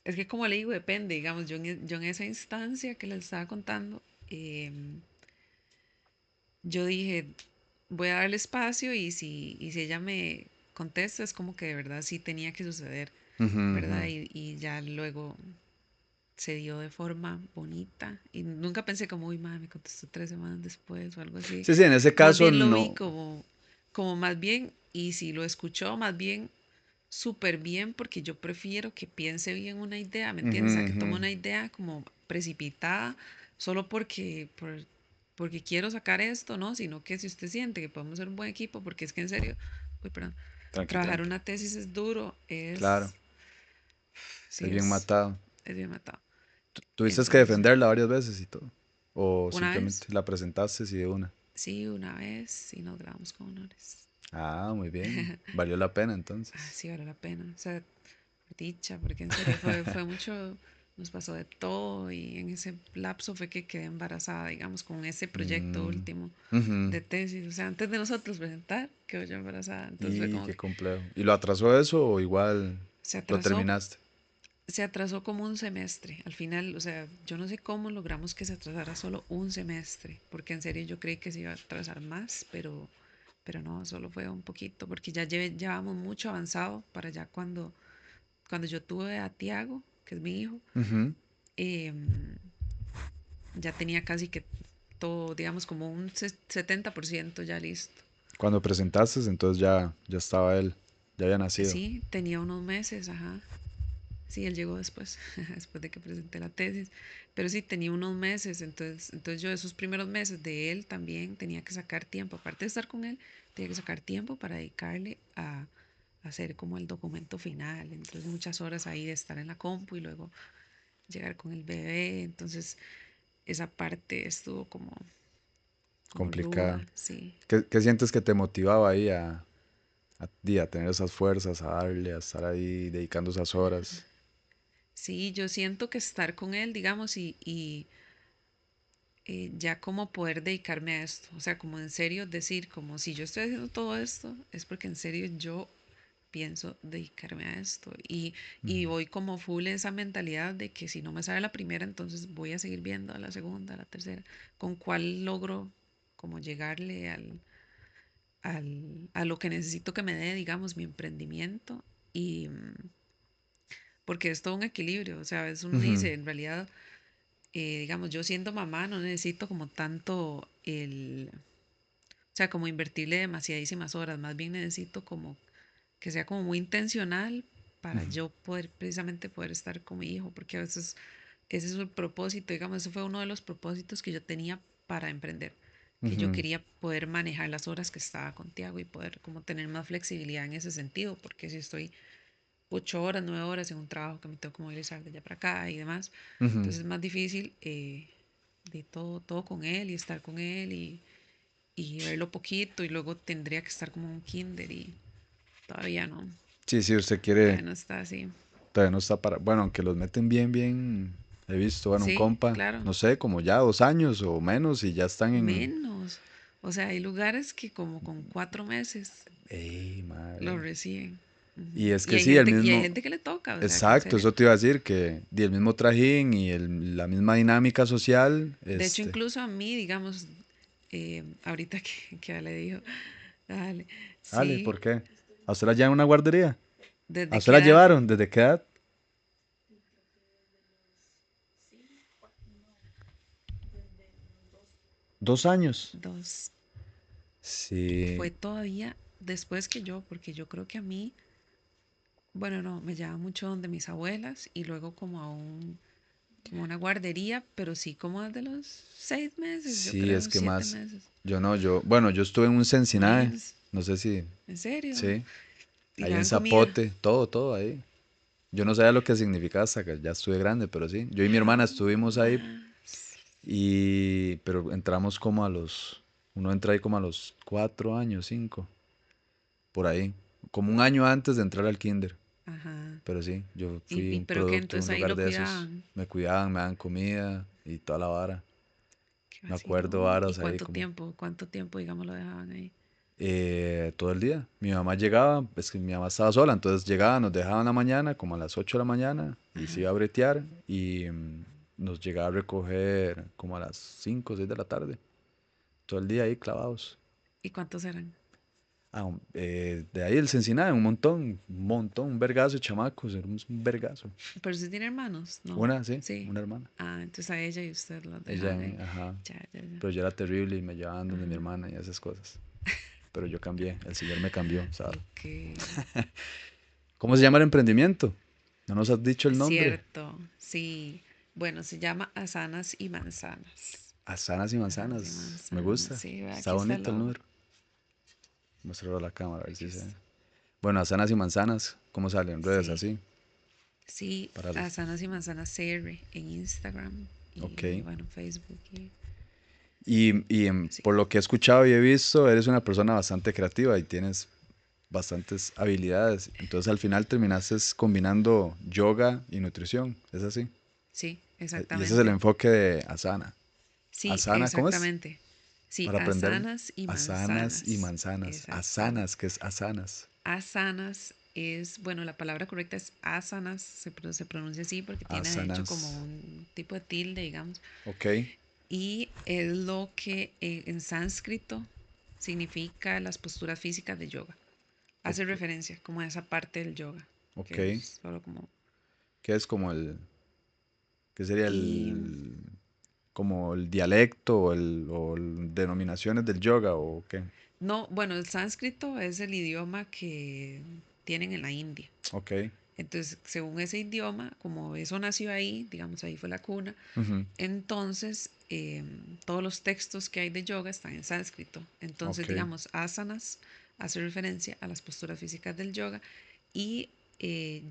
Es que como le digo, depende, digamos, yo en esa instancia que les estaba contando, yo dije, voy a darle espacio y si ella me contesta es como que de verdad sí tenía que suceder, Ujú, ujú. ¿verdad? Y ya luego se dio de forma bonita y nunca pensé como, uy, madre, me contestó 3 semanas después o algo así. Sí, sí, en ese Más caso bien lo vi no. como más bien, y si lo escuchó, más bien súper bien porque yo prefiero que piense bien una idea, ¿me Ujú, entiendes? O sea, que ujú. tome una idea como precipitada solo porque quiero sacar esto, ¿no? Sino que si usted siente que podemos ser un buen equipo, porque es que en serio, uy, perdón, Tranqui, trabajar tranqui. una tesis es duro, Claro, sí, es bien matado. es bien matado. Tuviste que Entonces, defenderla varias veces y todo. O una vez, simplemente la presentaste y de una. Sí, una vez y nos grabamos con honores. Ah, muy bien. Valió la pena Ah, entonces. sí, vale la pena. O sea, por dicha, porque en serio fue mucho, nos pasó de todo y en ese lapso fue que quedé embarazada, digamos, con ese proyecto Mm, último ujú. de tesis. O sea, antes de nosotros presentar, quedé yo embarazada. Entonces fue Y como qué que complejo. ¿Y lo atrasó eso o igual se lo atrasó, terminaste? se atrasó como un semestre. Al final, o sea, yo no sé cómo logramos que se atrasara solo un semestre, porque en serio yo creí que se iba a atrasar más, pero no, solo fue un poquito, porque ya llevamos mucho avanzado para ya cuando yo tuve a Tiago, que es mi hijo, Ujú. em, ya tenía casi que todo, digamos, como un 70% ya listo. Cuando presentaste, entonces ya estaba él, ya había nacido. Sí, tenía unos meses, ajá. Sí, él llegó después, después de que presenté la tesis, pero sí tenía unos meses, entonces yo esos primeros meses de él también tenía que sacar tiempo, aparte de estar con él, tenía que sacar tiempo para dedicarle a hacer como el documento final, entonces muchas horas ahí de estar en la compu y luego llegar con el bebé, entonces esa parte estuvo como Complicada. ruda, sí. ¿Qué sientes que te motivaba ahí a tener esas fuerzas, a darle, a estar ahí dedicando esas horas? Sí, yo siento que estar con él, digamos, y ya como poder dedicarme a esto, o sea, como en serio decir, como si yo estoy haciendo todo esto, es porque en serio yo pienso dedicarme a esto y voy como full esa mentalidad de que si no me sale la primera, entonces voy a seguir viendo a la segunda, a la tercera, con cuál logro como llegarle a lo que necesito que me dé, digamos, mi emprendimiento y porque es todo un equilibrio, o sea, a veces uno Ujú, dice, en realidad, digamos, yo siendo mamá no necesito como tanto o sea, como invertirle demasiadísimas horas, más bien necesito como que sea como muy intencional para ujú, yo poder precisamente poder estar con mi hijo, porque a veces ese es el propósito, digamos, ese fue uno de los propósitos que yo tenía para emprender, que yo ujú, quería poder manejar las horas que estaba con Tiago y poder como tener más flexibilidad en ese sentido, porque si estoy 8 horas, 9 horas en un trabajo que me tengo que movilizar de allá para acá y demás, ujú. entonces es más difícil de todo con él y estar con él y verlo poquito y luego tendría que estar como un kinder y todavía no, Sí, sí, usted quiere, todavía no está así. todavía no está para, bueno, aunque los meten bien, bien, he visto, bueno, un Sí, compa, claro, no sé, como ya 2 años o menos y ya están en, menos. O sea, hay lugares que como con 4 meses ¡ey, lo madre! reciben. Y Ujú. es Y que hay sí, el gente, y hay mismo, gente que le toca, o sea, que en exacto, serio. eso te iba a decir, que di el mismo trajín y la misma dinámica social, De hecho, incluso a mí, digamos, ahorita que le dijo, dale, dale, sí, ¿por qué? ¿A usted la llevan a una guardería? ¿A ¿desde usted qué la edad? llevaron? ¿Desde qué edad? 2 años. 2. Sí, Fue todavía después que yo, porque yo creo que a mí, bueno, no, me llevaba mucho donde mis abuelas y luego como como una guardería, pero sí como desde los 6 meses, yo sí, es creo, que siete más, meses. yo no, bueno, yo estuve en un Un Cincinnati, IMSS, no sé si, ¿en serio? sí, Y le ahí en dan comida. Zapote, todo ahí. Yo no sabía lo que significaba hasta que ya estuve grande, pero sí. Yo y mi hermana estuvimos ahí Jamás. pero entramos como uno entra ahí como a los 4 años, 5, por ahí, como un año antes de entrar al kinder. Ajá. Pero sí, yo fui Y un pero que producto de un entonces ahí lugar lo de esos. cuidaban. Me cuidaban, me daban comida y toda la vara. Qué Me acuerdo vacilón. ¿Y varas ahí como cuánto tiempo, digamos, lo dejaban ahí? todo el día. Mi mamá llegaba, es que mi mamá estaba sola, entonces llegaba, nos dejaba en la mañana, como a las 8 de la mañana, y se Ajá. iba a bretear y nos llegaba a recoger como a las 5 o 6 de la tarde. Todo el día ahí clavados. ¿Y cuántos eran? De ahí el Cincinnati, un montón, un vergazo de chamacos, éramos un vergazo. Pero si tiene hermanos, ¿no? Una, sí, Sí. una hermana. Ah, entonces a ella y usted los Ella, dejaban ahí. ajá. Ya, ya, ya. Pero yo era terrible y me llevaban donde mi Ajá. hermana y esas cosas. Pero yo cambié, el Señor me cambió, ¿sabes? Ok. ¿Cómo se llama el emprendimiento? No nos has dicho el nombre. Cierto, sí. Bueno, se llama Asanas y Manzanas. Asanas y Asanas y manzanas. Me Manzanas, gusta. sí, Está aquí está el bonito el logo. número. Muéstralo a la cámara, a ver Aquí si se ve. está. Bueno, Asanas y manzanas, ¿cómo salen? Redes Sí, así. sí, Para Asanas y Manzanas CR en Instagram Ok. y bueno, Facebook. Sí, por lo que he escuchado y he visto, eres una persona bastante creativa y tienes bastantes habilidades. Entonces al final terminaste combinando yoga y nutrición, ¿es así? sí, Y ese es el exactamente. enfoque de Asana. Sí, Asana, ¿cómo es? exactamente. Sí, Para aprender asanas y asanas y manzanas. manzanas. Exactamente. Asanas, ¿qué es asanas? Asanas es, bueno, la palabra correcta es asanas, se pronuncia así porque tiene de hecho como Asanas. un tipo de tilde, digamos. Ok, Y es lo que en sánscrito significa las posturas físicas de yoga. Hace ok, referencia como a esa parte del yoga, ok. que es solo como... ¿Qué es como qué sería Y como el dialecto o denominaciones del yoga o qué? no, bueno, el sánscrito es el idioma que tienen en la India. Ok. Entonces, según ese idioma, como eso nació ahí, digamos, ahí fue la cuna, Ujú. entonces todos los textos que hay de yoga están en sánscrito. Entonces, Ok. digamos, asanas hace referencia a las posturas físicas del yoga y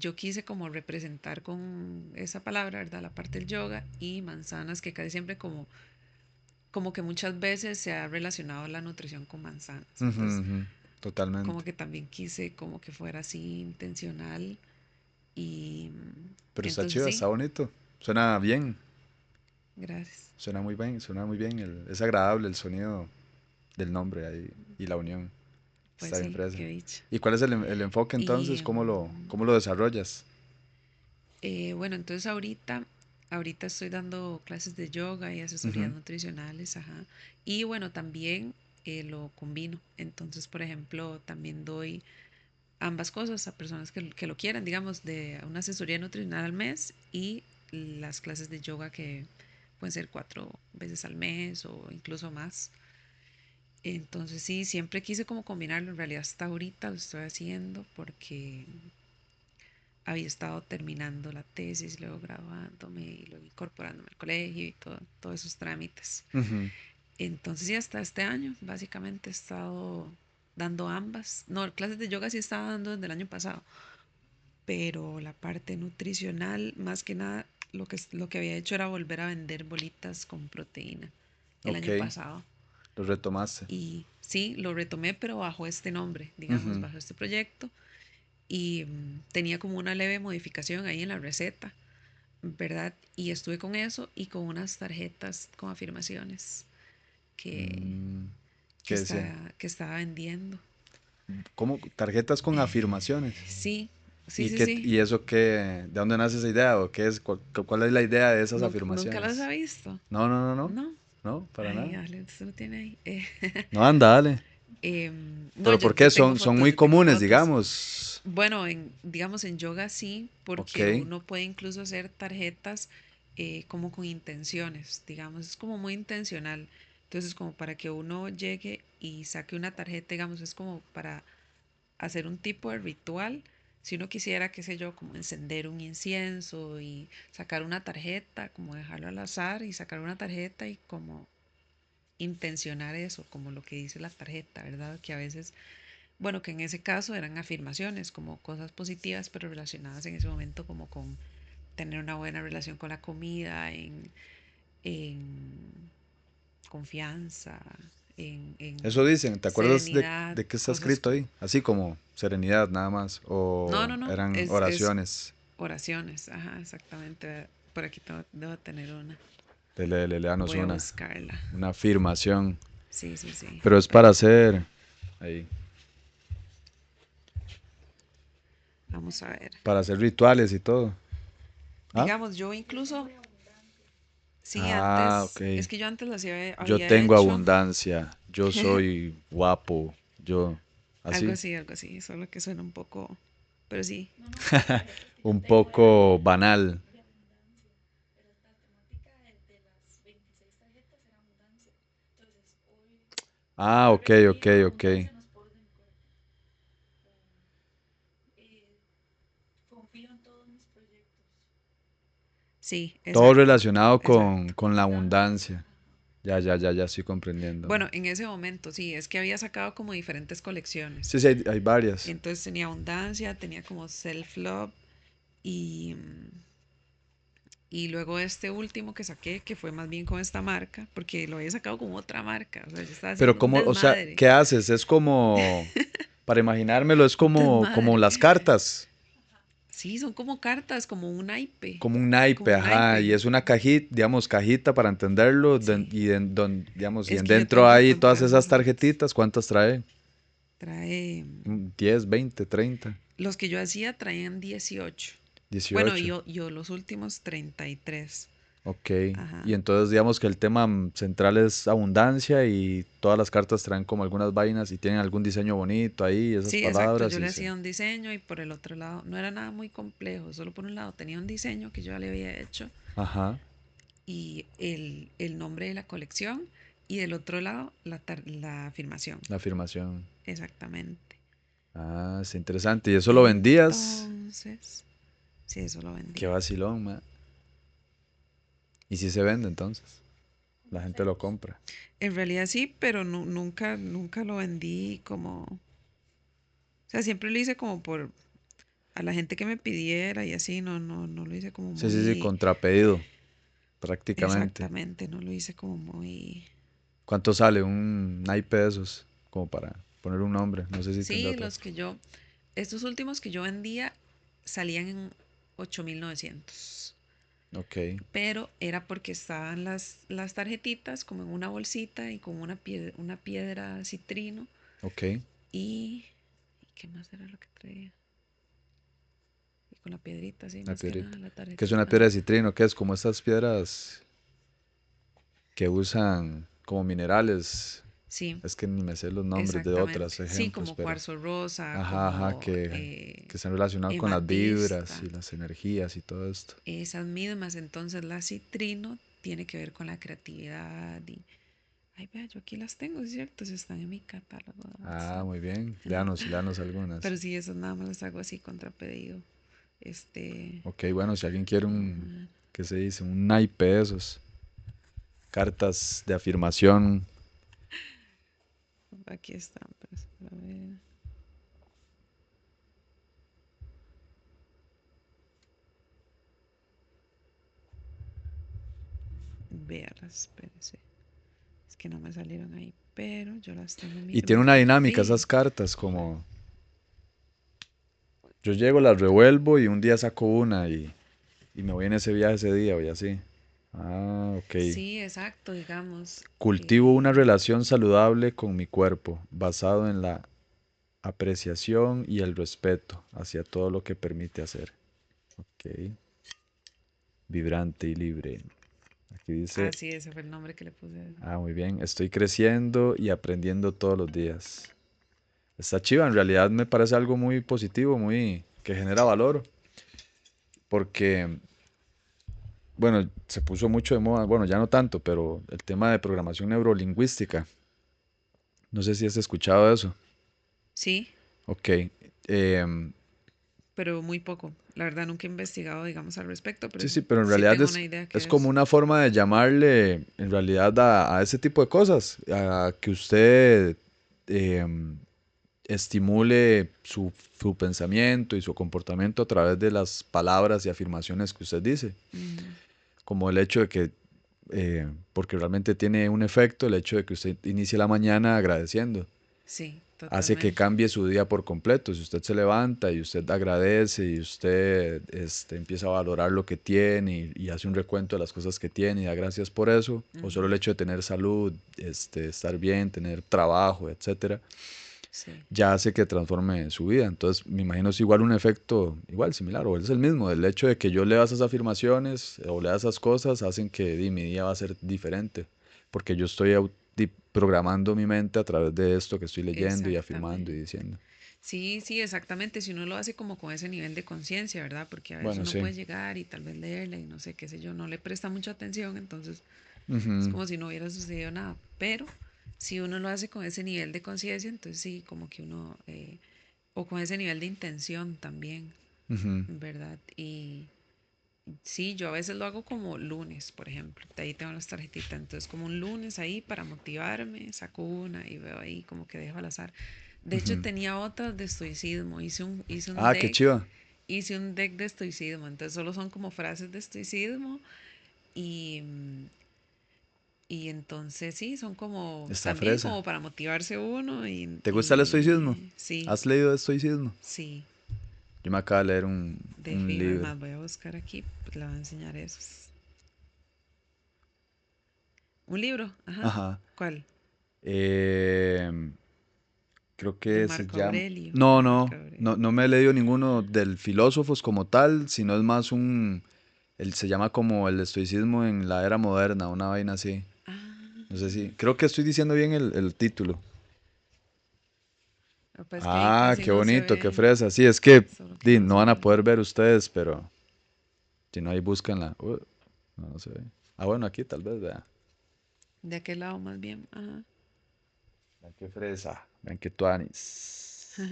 yo quise como representar con esa palabra, ¿verdad? La parte del yoga y manzanas, que casi siempre como que muchas veces se ha relacionado la nutrición con manzanas. Ujú, Entonces, ujú. como Totalmente. que también quise como que fuera así intencional y Pero está entonces chido, sí, está bonito. Suena bien. gracias. Suena muy bien, suena muy bien. Es agradable el sonido del nombre ahí y la unión. Está Pues bien sí, fresa. qué dicha. ¿Y cuál es el enfoque entonces? Y ¿Cómo lo desarrollas? bueno, entonces ahorita estoy dando clases de yoga y asesorías Ujú. nutricionales, ajá. Y bueno, también lo combino. Entonces, por ejemplo, también doy ambas cosas a personas que lo quieran, digamos, de una asesoría nutricional al mes y las clases de yoga que pueden ser 4 veces al mes o incluso más. Entonces sí, siempre quise como combinarlo. En realidad hasta ahorita lo estoy haciendo porque había estado terminando la tesis, luego graduándome y luego incorporándome al colegio y todos esos trámites. Ujú. Entonces, sí, hasta este año, básicamente he estado dando ambas. No, clases de yoga sí estaba dando desde el año pasado, pero la parte nutricional, más que nada, lo que había hecho era volver a vender bolitas con proteína el Ok, año pasado. lo retomaste. Y sí, lo retomé, pero bajo este nombre, digamos, Ujú. bajo este proyecto. Y tenía como una leve modificación ahí en la receta, ¿verdad? Y estuve con eso y con unas tarjetas con afirmaciones que, Mm, que, ¿Qué decía? que estaba vendiendo. ¿Cómo? Tarjetas con afirmaciones. Sí, sí, ¿Y sí, sí. eso qué? ¿De dónde nace esa idea? ¿O qué es? ¿Cuál es la idea de esas Nunca las afirmaciones? ha visto. No, no, no, no. No. No, para Ay, nada. dale, usted lo tiene ahí. No, anda, dale. No, ¿Pero yo, por qué? yo tengo Son fotos, muy yo tengo comunes, fotos. digamos. Bueno, digamos en yoga sí, Ok. porque uno puede incluso hacer tarjetas como con intenciones, digamos, es como muy intencional. Entonces, como para que uno llegue y saque una tarjeta, digamos, es como para hacer un tipo de ritual. Si uno quisiera, qué sé yo, como encender un incienso y sacar una tarjeta, como dejarlo al azar y sacar una tarjeta y como intencionar eso, como lo que dice la tarjeta, ¿verdad? Que a veces, bueno, que en ese caso eran afirmaciones, como cosas positivas, pero relacionadas en ese momento como con tener una buena relación con la comida, en confianza, Eso en dicen. ¿Te acuerdas serenidad, de qué está cosas... escrito ahí? Así como serenidad nada más. No, ¿O no, no, eran es oraciones? oraciones, ajá, exactamente. Por aquí debo tener una. Danos Voy a buscarla. una afirmación. Sí, sí, sí. Pero es para Permítame. hacer ahí, Vamos a ver. para hacer rituales y todo. ¿Ah? Digamos, yo incluso, sí, Ah, ok. antes, es que yo antes las Yo había tengo hecho abundancia. Yo soy guapo. Yo, así. algo así, solo que suena un poco, pero sí, Un poco banal. Ah, ok, ok, ok. sí, Todo exacto, relacionado exacto. con la abundancia. Ya, ya, ya, ya estoy comprendiendo. Bueno, en ese momento, sí, es que había sacado como diferentes Sí, colecciones. sí, hay varias. Entonces tenía abundancia, tenía como self-love y Y luego este último que saqué, que fue más bien con esta marca, porque lo había sacado con otra marca, o sea, yo estaba Pero haciendo un cómo, o sea, desmadre, ¿qué haces? Es como, para imaginármelo, es un como desmadre. las cartas, Sí, son como cartas, como un naipe, como un naipe, como un ajá, y naipe. es una cajita, digamos, cajita para entenderlo, Sí, digamos, y es en que yo dentro tengo que hay todas esas contarlas. tarjetitas, ¿cuántas trae? Trae, 10, 20, 30, los que yo hacía traían 18. Bueno, 18. yo los últimos 33. Ok, Ajá. y entonces digamos que el tema central es abundancia y todas las cartas traen como algunas vainas y tienen algún diseño bonito ahí, esas Sí, exacto. palabras Yo y le se... hacía un diseño y por el otro lado no era nada muy complejo. Solo por un lado tenía un diseño que yo ya le había hecho Ajá, y el nombre de la colección y del otro lado la afirmación. la afirmación. Exactamente. Ah, es interesante. ¿Y eso lo vendías? Entonces, sí, eso lo Qué vendía. vacilón, ma. ¿Y si se vende entonces? La gente lo compra. En realidad sí, pero nunca lo vendí como, o sea, siempre lo hice como por a la gente que me pidiera y así, no lo hice como Sí, sí, sí, muy, contrapedido, prácticamente. exactamente, no lo hice como muy. ¿Cuánto sale un naipe de esos? Como para poner un nombre. No sé si tendrá Sí, otra. estos últimos que yo vendía salían en 8.900, Ok, pero era porque estaban las tarjetitas como en una bolsita y con una piedra citrino ok. y, ¿y qué más era lo que traía? Y con la piedrita, sí, Una más que nada, piedrita. la ¿Qué es tarjetita. una piedra de Ajá. citrino? ¿Qué es? Como estas piedras que usan como minerales. Sí, Es que ni me sé los nombres de otros exactamente. Sí, ejemplos, como pero... cuarzo rosa, Ajá, ajá, como que están relacionados con las vibras y hematista, las energías y todo esto. esas mismas. Entonces la citrino tiene que ver con la creatividad y... Ay, vea, yo aquí las tengo, es cierto, si están en mi catálogo de Ah, WhatsApp. muy bien. Léanos algunas. Pero sí, esas nada más las hago así contra pedido. Este, Ok, bueno, si alguien quiere vamos a un, ver. ¿qué se dice? Un naipe de esos. Cartas de afirmación. Aquí están, pero espera, a ver. Véalas, espérese. Es que no me salieron ahí, pero yo las tengo en mi Y tiene grupo una de dinámica esas perfil. cartas, como yo llego, las revuelvo y un día saco una y me voy en ese viaje ese día o así. Ah, ok. Sí, exacto, digamos. Cultivo una relación saludable con mi cuerpo, basado en la apreciación y el respeto hacia todo lo que permite hacer. Ok. Vibrante y libre. Aquí Ah, dice, sí, ese fue el nombre que le puse a eso. ah, muy bien, estoy creciendo y aprendiendo todos los días. Está chiva, en realidad me parece algo muy positivo, muy que genera valor, porque, bueno, se puso mucho de moda, bueno, ya no tanto, pero el tema de programación neurolingüística. No sé si has escuchado eso. Sí, Ok. em, pero muy poco. La verdad, nunca he investigado, digamos, al respecto, pero sí, sí, pero en sí realidad tengo una idea es que como es. una forma de llamarle, en realidad, a ese tipo de cosas, a que usted em, estimule su pensamiento y su comportamiento a través de las palabras y afirmaciones que usted dice, Ujú. como el hecho de que, porque realmente tiene un efecto, el hecho de que usted inicie la mañana agradeciendo, Sí, hace que totalmente. cambie su día por completo. Si usted se levanta y usted agradece y usted empieza a valorar lo que tiene y hace un recuento de las cosas que tiene y da gracias por eso, o solo Ujú. el hecho de tener salud, estar bien, tener trabajo, etcétera, Sí, ya hace que transforme su vida. Entonces, me imagino es igual un efecto igual, similar, o es el mismo. El hecho de que yo lea esas afirmaciones o lea esas cosas hacen que mi día va a ser diferente, porque yo estoy programando mi mente a través de esto que estoy leyendo y afirmando y exactamente. diciendo. Sí, sí, exactamente. Si uno lo hace como con ese nivel de conciencia, ¿verdad? Porque a veces Bueno, uno sí. puede llegar y tal vez leerla y no sé, qué sé yo, no le presta mucha atención, entonces es Ujú, como si no hubiera sucedido nada. Pero si uno lo hace con ese nivel de conciencia, entonces sí, como que uno, o con ese nivel de intención también, ujú, ¿verdad? Y sí, yo a veces lo hago como lunes, por ejemplo. De ahí tengo las tarjetitas. Entonces, como un lunes ahí para motivarme, saco una y veo ahí como que dejo al azar. De hecho, ujú. tenía otras de estoicismo. Hice un Ah, qué deck chiva. hice un deck de estoicismo, entonces solo son como frases de estoicismo y, y entonces sí, son como Está también fresa. como para motivarse uno ¿Te gusta el estoicismo? sí, ¿Has leído de estoicismo? sí, Yo me acabo de leer de un fijo, es libro. más, voy a buscar aquí, pues le voy a enseñar esos. Un libro, ajá, Ajá. ¿cuál? Em, Creo De que se Marco llama... Aurelio, No, Marco no, no, Aurelio. no me he leído ninguno del filósofos como tal, sino es más un... Él se llama como el estoicismo en la era moderna, una vaina así. No sé si... Ah, Creo que estoy diciendo bien el título. pues que ahí Ah, casi qué no se bonito, qué ve, fresa. Sí, es que solo que di, no no se van a ve. poder ver ustedes, pero si no, ahí búscanla. No, no se ve. Ah, bueno, aquí tal vez, vea. De aquel lado más bien, ajá. Vean qué fresa. Vean qué tuanis.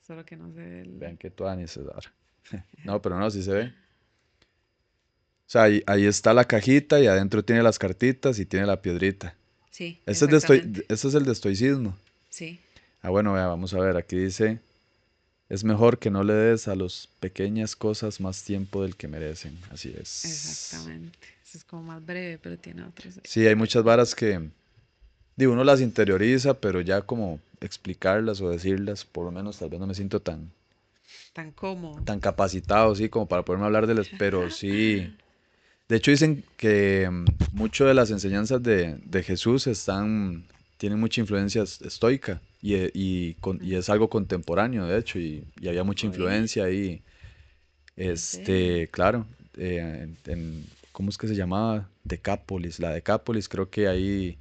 Solo que no se ve Vean el... qué tuanis, César. No, pero no, sí se ve. O sea, ahí está la cajita y adentro tiene las cartitas y tiene la piedrita. Sí, exactamente. Este es el de estoicismo. Sí, Ah, bueno, vea, vamos a ver. Aquí dice, es mejor que no le des a las pequeñas cosas más tiempo del que merecen. Así es. exactamente. Eso es como más breve, pero tiene otros Sí, hay ahí. muchas varas que, digo, uno las interioriza, pero ya como explicarlas o decirlas, por lo menos tal vez no me siento Tan cómodo. tan capacitado, sí, como para poderme hablar de las, pero sí. De hecho, dicen que mucho de las enseñanzas de Jesús tienen mucha influencia estoica y Mm, es algo contemporáneo, de hecho, y había mucha oíme, influencia ahí. en serio. Claro, ¿cómo es que se llamaba? Decápolis. La Decápolis, creo que ahí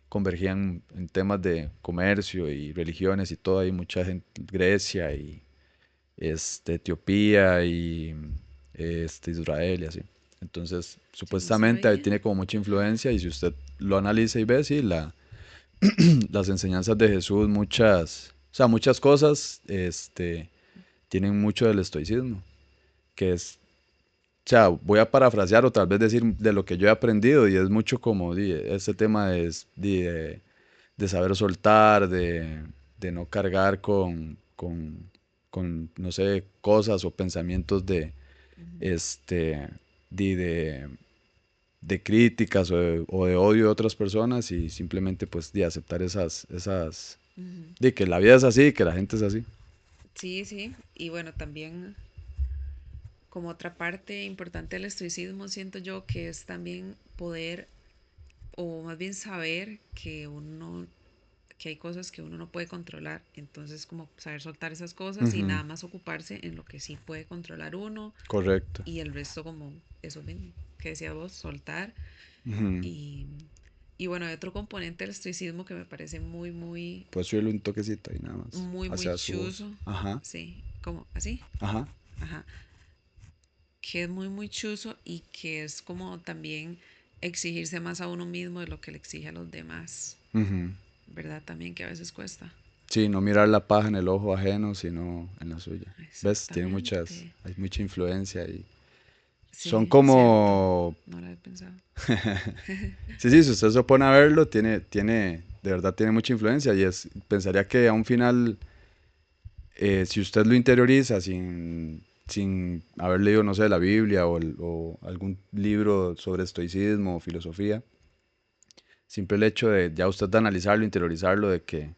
convergían en temas de comercio y religiones y todo. Hay mucha gente, Grecia y Etiopía y Israel y así. Entonces, Yo no supuestamente ahí sabía. tiene como mucha influencia y si usted lo analiza y ve, sí, las enseñanzas de Jesús, o sea, muchas cosas, tienen mucho del estoicismo, que es, o sea, voy a parafrasear o tal vez decir de lo que yo he aprendido y es mucho como ese tema de saber soltar, de no cargar con, no sé, cosas o pensamientos Ujú, este, de, de, de críticas o de odio de otras personas y simplemente pues de aceptar ujú. de que la vida es así, que la gente es así. Sí, sí. Y bueno, también como otra parte importante del estoicismo, siento yo que es también poder, o más bien saber que hay cosas que uno no puede controlar. Entonces, como saber soltar esas cosas y Ujú, nada más ocuparse en lo que sí puede controlar uno correcto. y el resto como eso mismo que decías vos, soltar. Ujú. Y, y bueno, hay otro componente del estoicismo que me parece Puedes subirle un toquecito ahí nada más, muy hacia su voz. chuzo. Ajá, Sí, como así, ajá. ajá. Que es muy chuzo y que es como también exigirse más a uno mismo de lo que le exige a los demás, Ujú. ¿verdad? También que a veces cuesta. Sí, no mirar la paja en el ojo ajeno, sino en la suya. ¿Ves? Exactamente. Hay mucha influencia y son Sí, cierto. como, No lo había pensado. sí, sí, si usted se pone a verlo, de verdad tiene mucha influencia pensaría que a un final, si usted lo interioriza sin haber leído, no sé, la Biblia o algún libro sobre estoicismo o filosofía, simple el hecho de ya usted de analizarlo, interiorizarlo, de que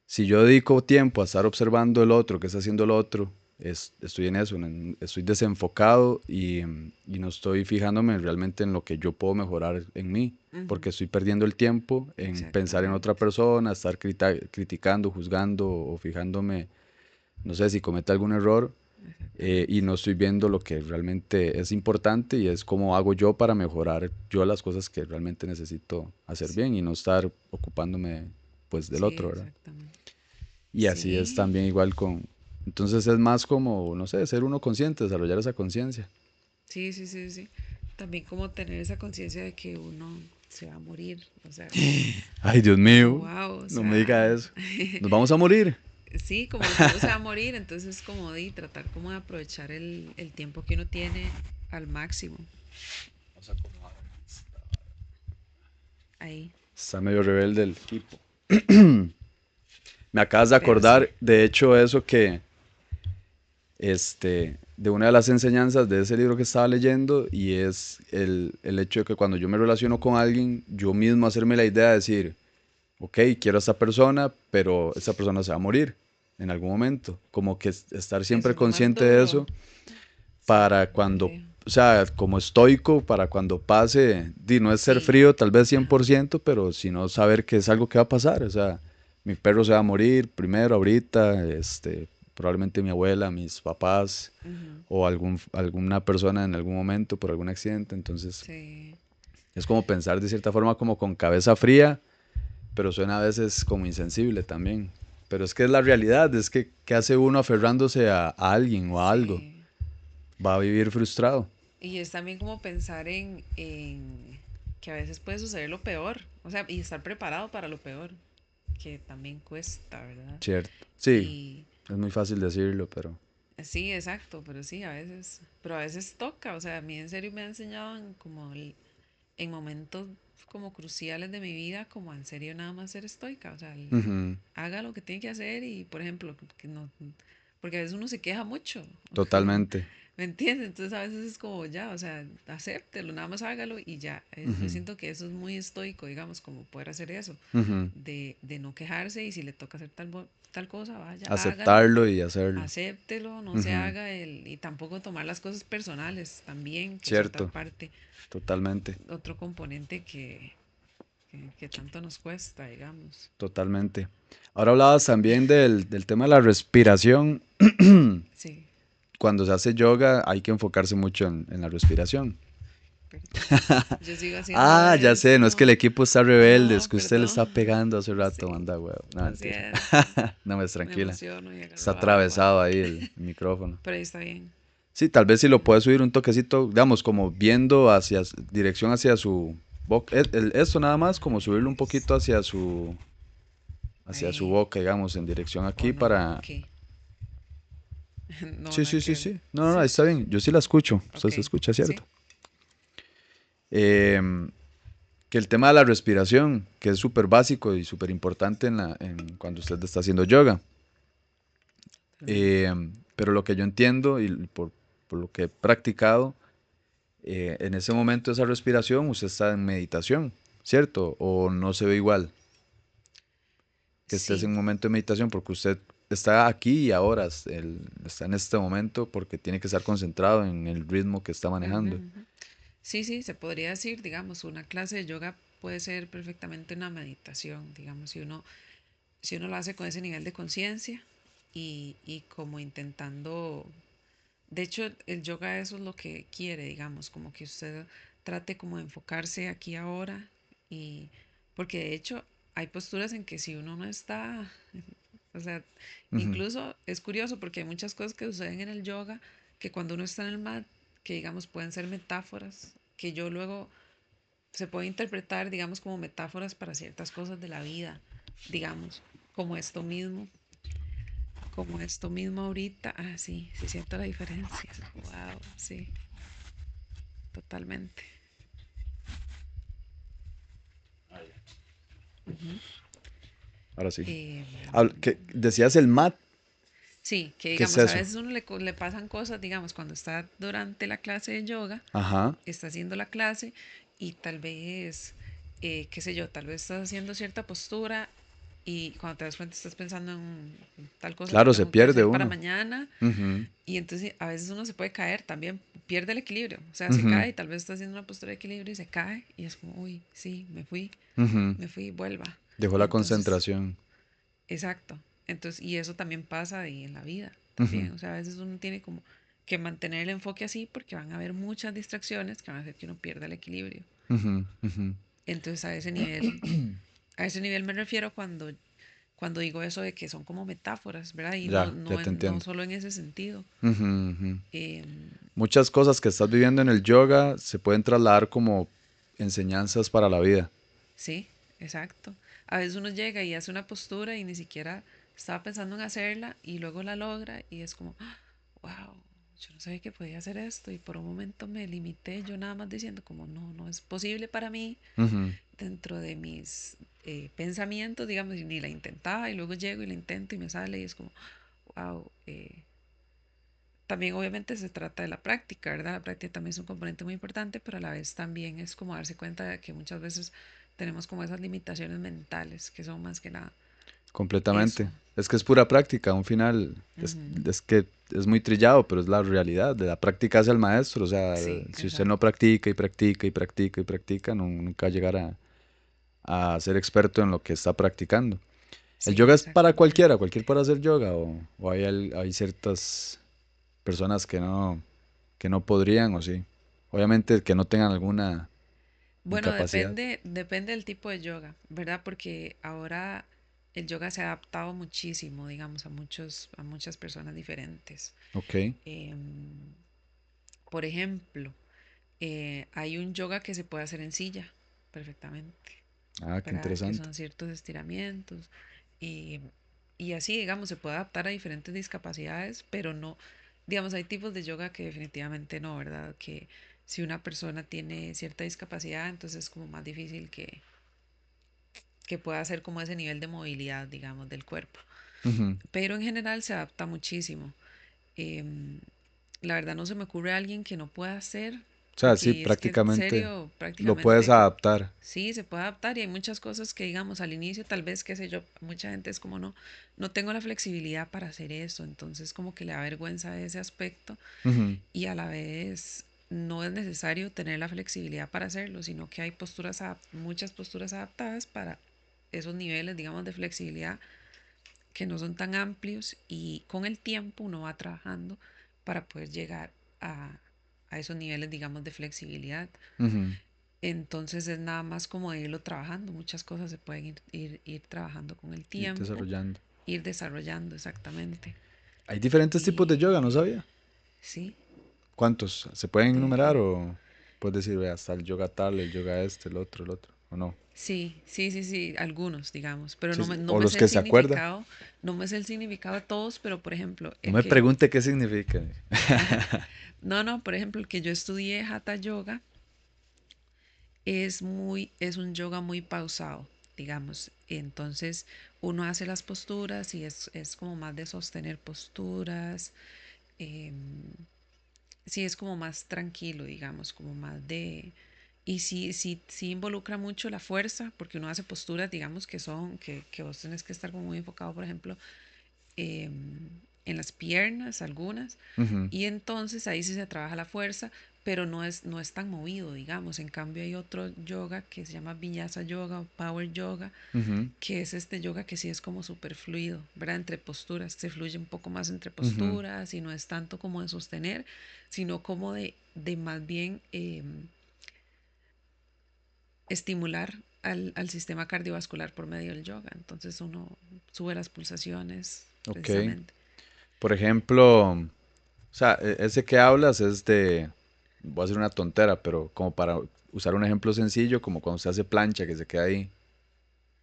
si yo dedico tiempo a estar observando el otro, qué está haciendo el otro, estoy en eso, estoy desenfocado y no estoy fijándome realmente en lo que yo puedo mejorar en mí, Ujú, porque estoy perdiendo el tiempo en pensar en otra exactamente. persona, estar criticando, juzgando o fijándome, no sé, si comete algún error y Exactamente. no estoy viendo lo que realmente es importante y es cómo hago yo para mejorar yo las cosas que realmente necesito hacer Sí, bien y no estar ocupándome pues del sí, otro, ¿verdad? exactamente. Y así es Sí, también igual entonces es más como, no sé, ser uno consciente, desarrollar esa conciencia. sí. También como tener esa conciencia de que uno se va a morir. O sea, Ay, Dios como mío, wow, o no me diga sea, eso. Nos vamos a morir. sí, como que uno se va a morir, entonces como de tratar como de aprovechar el tiempo que uno tiene al máximo. Ahí, Está medio rebelde el equipo. Me acabas de pero sí. acordar, de hecho, eso de una de las enseñanzas de ese libro que estaba leyendo y es el hecho de que cuando yo me relaciono con alguien, yo mismo hacerme la idea de decir, ok, quiero a esta persona, pero esa persona se va a morir en algún momento. Como que estar Eso siempre es lo más consciente de duro. eso Sí, para muy cuando, feo. o sea, como estoico, para cuando pase, no es ser Sí, frío tal vez cien por ajá. ciento pero sino saber que es algo que va a pasar. O sea, mi perro se va a morir primero, ahorita, probablemente mi abuela, mis papás Ujú. o alguna persona en algún momento por algún accidente. Entonces, Sí, es como pensar de cierta forma como con cabeza fría, pero suena a veces como insensible también. Pero es que es la realidad, es que ¿qué hace uno aferrándose a alguien o a algo? sí. Va a vivir frustrado. Y es también como pensar en que a veces puede suceder lo peor, o sea, y estar preparado para lo peor, que también cuesta, ¿verdad? Cierto. Sí, Y es muy fácil decirlo, pero... sí, exacto, pero sí, pero a veces toca, o sea, a mí en serio me ha enseñado en momentos como cruciales de mi vida, como en serio nada más ser estoica, o sea, Ujú, haga lo que tiene que hacer y, por ejemplo, que no, porque a veces uno se queja mucho, totalmente. ¿me entiendes? Entonces a veces es como ya, o sea, acéptelo, nada más hágalo y ya. Yo Ujú, siento que eso es muy estoico, digamos, como poder hacer eso, ujú. de no quejarse y si le toca hacer tal cosa, vaya, hágalo, Aceptarlo y hacerlo. acéptelo, no se Ujú, haga y tampoco tomar las cosas personales también, que es otra cierto, parte, totalmente. otro componente que tanto nos cuesta, digamos. Totalmente. Ahora hablabas también del tema de la respiración. Sí, Cuando se hace yoga hay que enfocarse mucho en la respiración. perdón. Yo sigo haciendo Ah, ya sé, no es que el eso. equipo está rebelde, es No, que usted le está perdón. pegando hace rato, Sí, manda huevo. No, lo mentira. siento. No, es Me tranquila. emociono y Está agarro agua. atravesado ahí el micrófono. Pero ahí está bien. Sí, tal vez si lo puede Ujú. subir un toquecito, digamos, como viendo hacia, dirección hacia su boca. Eso nada más, como A subirlo un ver, poquito hacia su ahí. boca, digamos, en dirección O aquí no, para... ok. No, Sí, nada sí, que sí, ver. sí. No, no, no, ahí Sí, está bien. Yo sí la escucho. Usted ok. se escucha, Sí. ¿cierto? Em, que el tema de la respiración, que es súper básico y súper importante cuando usted está haciendo yoga. Totalmente. Pero lo que yo entiendo y por lo que he practicado, en ese momento de esa respiración usted está en meditación, ¿cierto? O no se ve igual que estés en Sí. un momento de meditación porque usted está aquí y ahora, está en este momento porque tiene que estar concentrado en el ritmo que está Ujú, manejando. ujú. Sí, sí, se podría decir, digamos, una clase de yoga puede ser perfectamente una meditación, digamos, si uno lo hace con ese nivel de conciencia y como intentando, de hecho, el yoga eso es lo que quiere, digamos, como que usted trate como de enfocarse aquí ahora y porque de hecho hay posturas en que si uno no está, o sea, Ujú, incluso es curioso porque hay muchas cosas que suceden en el yoga que cuando uno está en el mat, que digamos pueden ser metáforas, que yo luego se puede interpretar, digamos, como metáforas para ciertas cosas de la vida, digamos, como esto mismo, como esto mismo ahorita. Ah, sí, sí siento la diferencia. Wow, sí, totalmente. Ujú. ahora sí. Eh, Decías el mat, sí, que ¿qué es digamos, a eso? veces uno le pasan cosas, digamos, cuando está durante la clase de yoga, Ajá. está haciendo la clase y tal vez, qué sé yo, tal vez estás haciendo cierta postura y cuando te das cuenta estás pensando en tal cosa que Claro, se tengo que pierde hacer para uno. mañana Ujú, y entonces a veces uno se puede caer también, pierde el equilibrio, o sea, se ujú, cae y tal vez está haciendo una postura de equilibrio y se cae y es como, uy, sí, ujú. me fui, vuelva. Dejó Y la entonces, concentración. exacto, entonces, y eso también pasa ahí en la vida, Ujú, también, o sea, a veces uno tiene como que mantener el enfoque así porque van a haber muchas distracciones que van a hacer que uno pierda el equilibrio. ujú, ujú. Entonces a ese nivel me refiero cuando digo eso de que son como metáforas, ¿verdad? Y no, Ya, ya no, te no entiendo. solo en ese sentido. Ujú, ujú. Em, Muchas cosas que estás viviendo en el yoga se pueden trasladar como enseñanzas para la vida. sí, exacto. A veces uno llega y hace una postura y ni siquiera estaba pensando en hacerla y luego la logra y es como, wow, yo no sabía que podía hacer esto y por un momento me limité yo nada más diciendo como no, no es posible para mí Ujú, dentro de mis pensamientos, digamos, y ni la intentaba y luego llego y la intento y me sale y es como, wow, también obviamente se trata de la práctica, ¿verdad? La práctica también es un componente muy importante, pero a la vez también es como darse cuenta de que muchas veces tenemos como esas limitaciones mentales, que son más que nada eso. Completamente. Es que es pura práctica, un final, Ujú. es que es muy trillado, pero es la realidad. De la práctica hace el maestro, o sea, Sí, si usted no exacto. practica y practica y practica y practica, nunca va a llegar a ser experto en lo que está practicando. El Sí, yoga es para exactamente. cualquiera, cualquiera puede hacer yoga, o hay, hay ciertas personas que no podrían, o sí. Obviamente que no tengan alguna Bueno, incapacidad. depende del tipo de yoga, ¿verdad? Porque ahora el yoga se ha adaptado muchísimo, digamos, a muchas personas diferentes. Ok. Em, por ejemplo, hay un yoga que se puede hacer en silla perfectamente, Ah, qué ¿verdad? Que interesante. son ciertos estiramientos y, y así, digamos, se puede adaptar a diferentes discapacidades, pero no, digamos, hay tipos de yoga que definitivamente no, ¿verdad? Que si una persona tiene cierta discapacidad, entonces es como más difícil que pueda hacer como ese nivel de movilidad, digamos, del cuerpo. Ujú. Pero en general se adapta muchísimo. Em, la verdad no se me ocurre a alguien que no pueda hacer, O sea, sí, porque es que en prácticamente serio, lo puedes prácticamente adaptar. sí, se puede adaptar y hay muchas cosas que, digamos, al inicio, tal vez, qué sé yo, mucha gente es como no, no tengo la flexibilidad para hacer eso, entonces como que le da vergüenza ese aspecto Ujú, y a la vez no es necesario tener la flexibilidad para hacerlo, sino que hay posturas, muchas posturas adaptadas para esos niveles, digamos, de flexibilidad que no son tan amplios y con el tiempo uno va trabajando para poder llegar a, a esos niveles, digamos, de flexibilidad. ujú. Entonces es nada más como de irlo trabajando. Muchas cosas se pueden ir trabajando con el Ir tiempo, desarrollando. ir desarrollando exactamente. Hay diferentes tipos de Y yoga, ¿no sabía? sí, ¿Cuántos? ¿Se pueden enumerar de... o puedes decir, vea, está el yoga tal, el yoga este, el otro, o no? Sí, algunos, digamos, pero Sí, no o me los sé que el se acuerda. significado, no me sé el significado de todos, pero por ejemplo, No el me que, pregunte qué significa. no, por ejemplo, el que yo estudié Hatha Yoga es un yoga muy pausado, digamos. Entonces uno hace las posturas y es como más de sostener posturas. em, sí, es como más tranquilo, digamos, como más de... Y sí involucra mucho la fuerza, porque uno hace posturas, digamos, que vos tenés que estar como muy enfocado, por ejemplo, en las piernas, algunas, Ujú, y entonces ahí sí se trabaja la fuerza, pero no es tan movido, digamos. En cambio hay otro yoga que se llama Vinyasa Yoga o Power Yoga, ujú, que es este yoga que sí es como súper fluido, ¿verdad? Entre posturas, se fluye un poco más entre ujú, posturas y no es tanto como de sostener, sino como de más bien estimular al sistema cardiovascular por medio del yoga. Entonces uno sube las pulsaciones ok. precisamente. Por ejemplo, o sea, ese que hablas es de, voy a hacer una tontera, pero como para usar un ejemplo sencillo, como cuando se hace plancha, que se queda ahí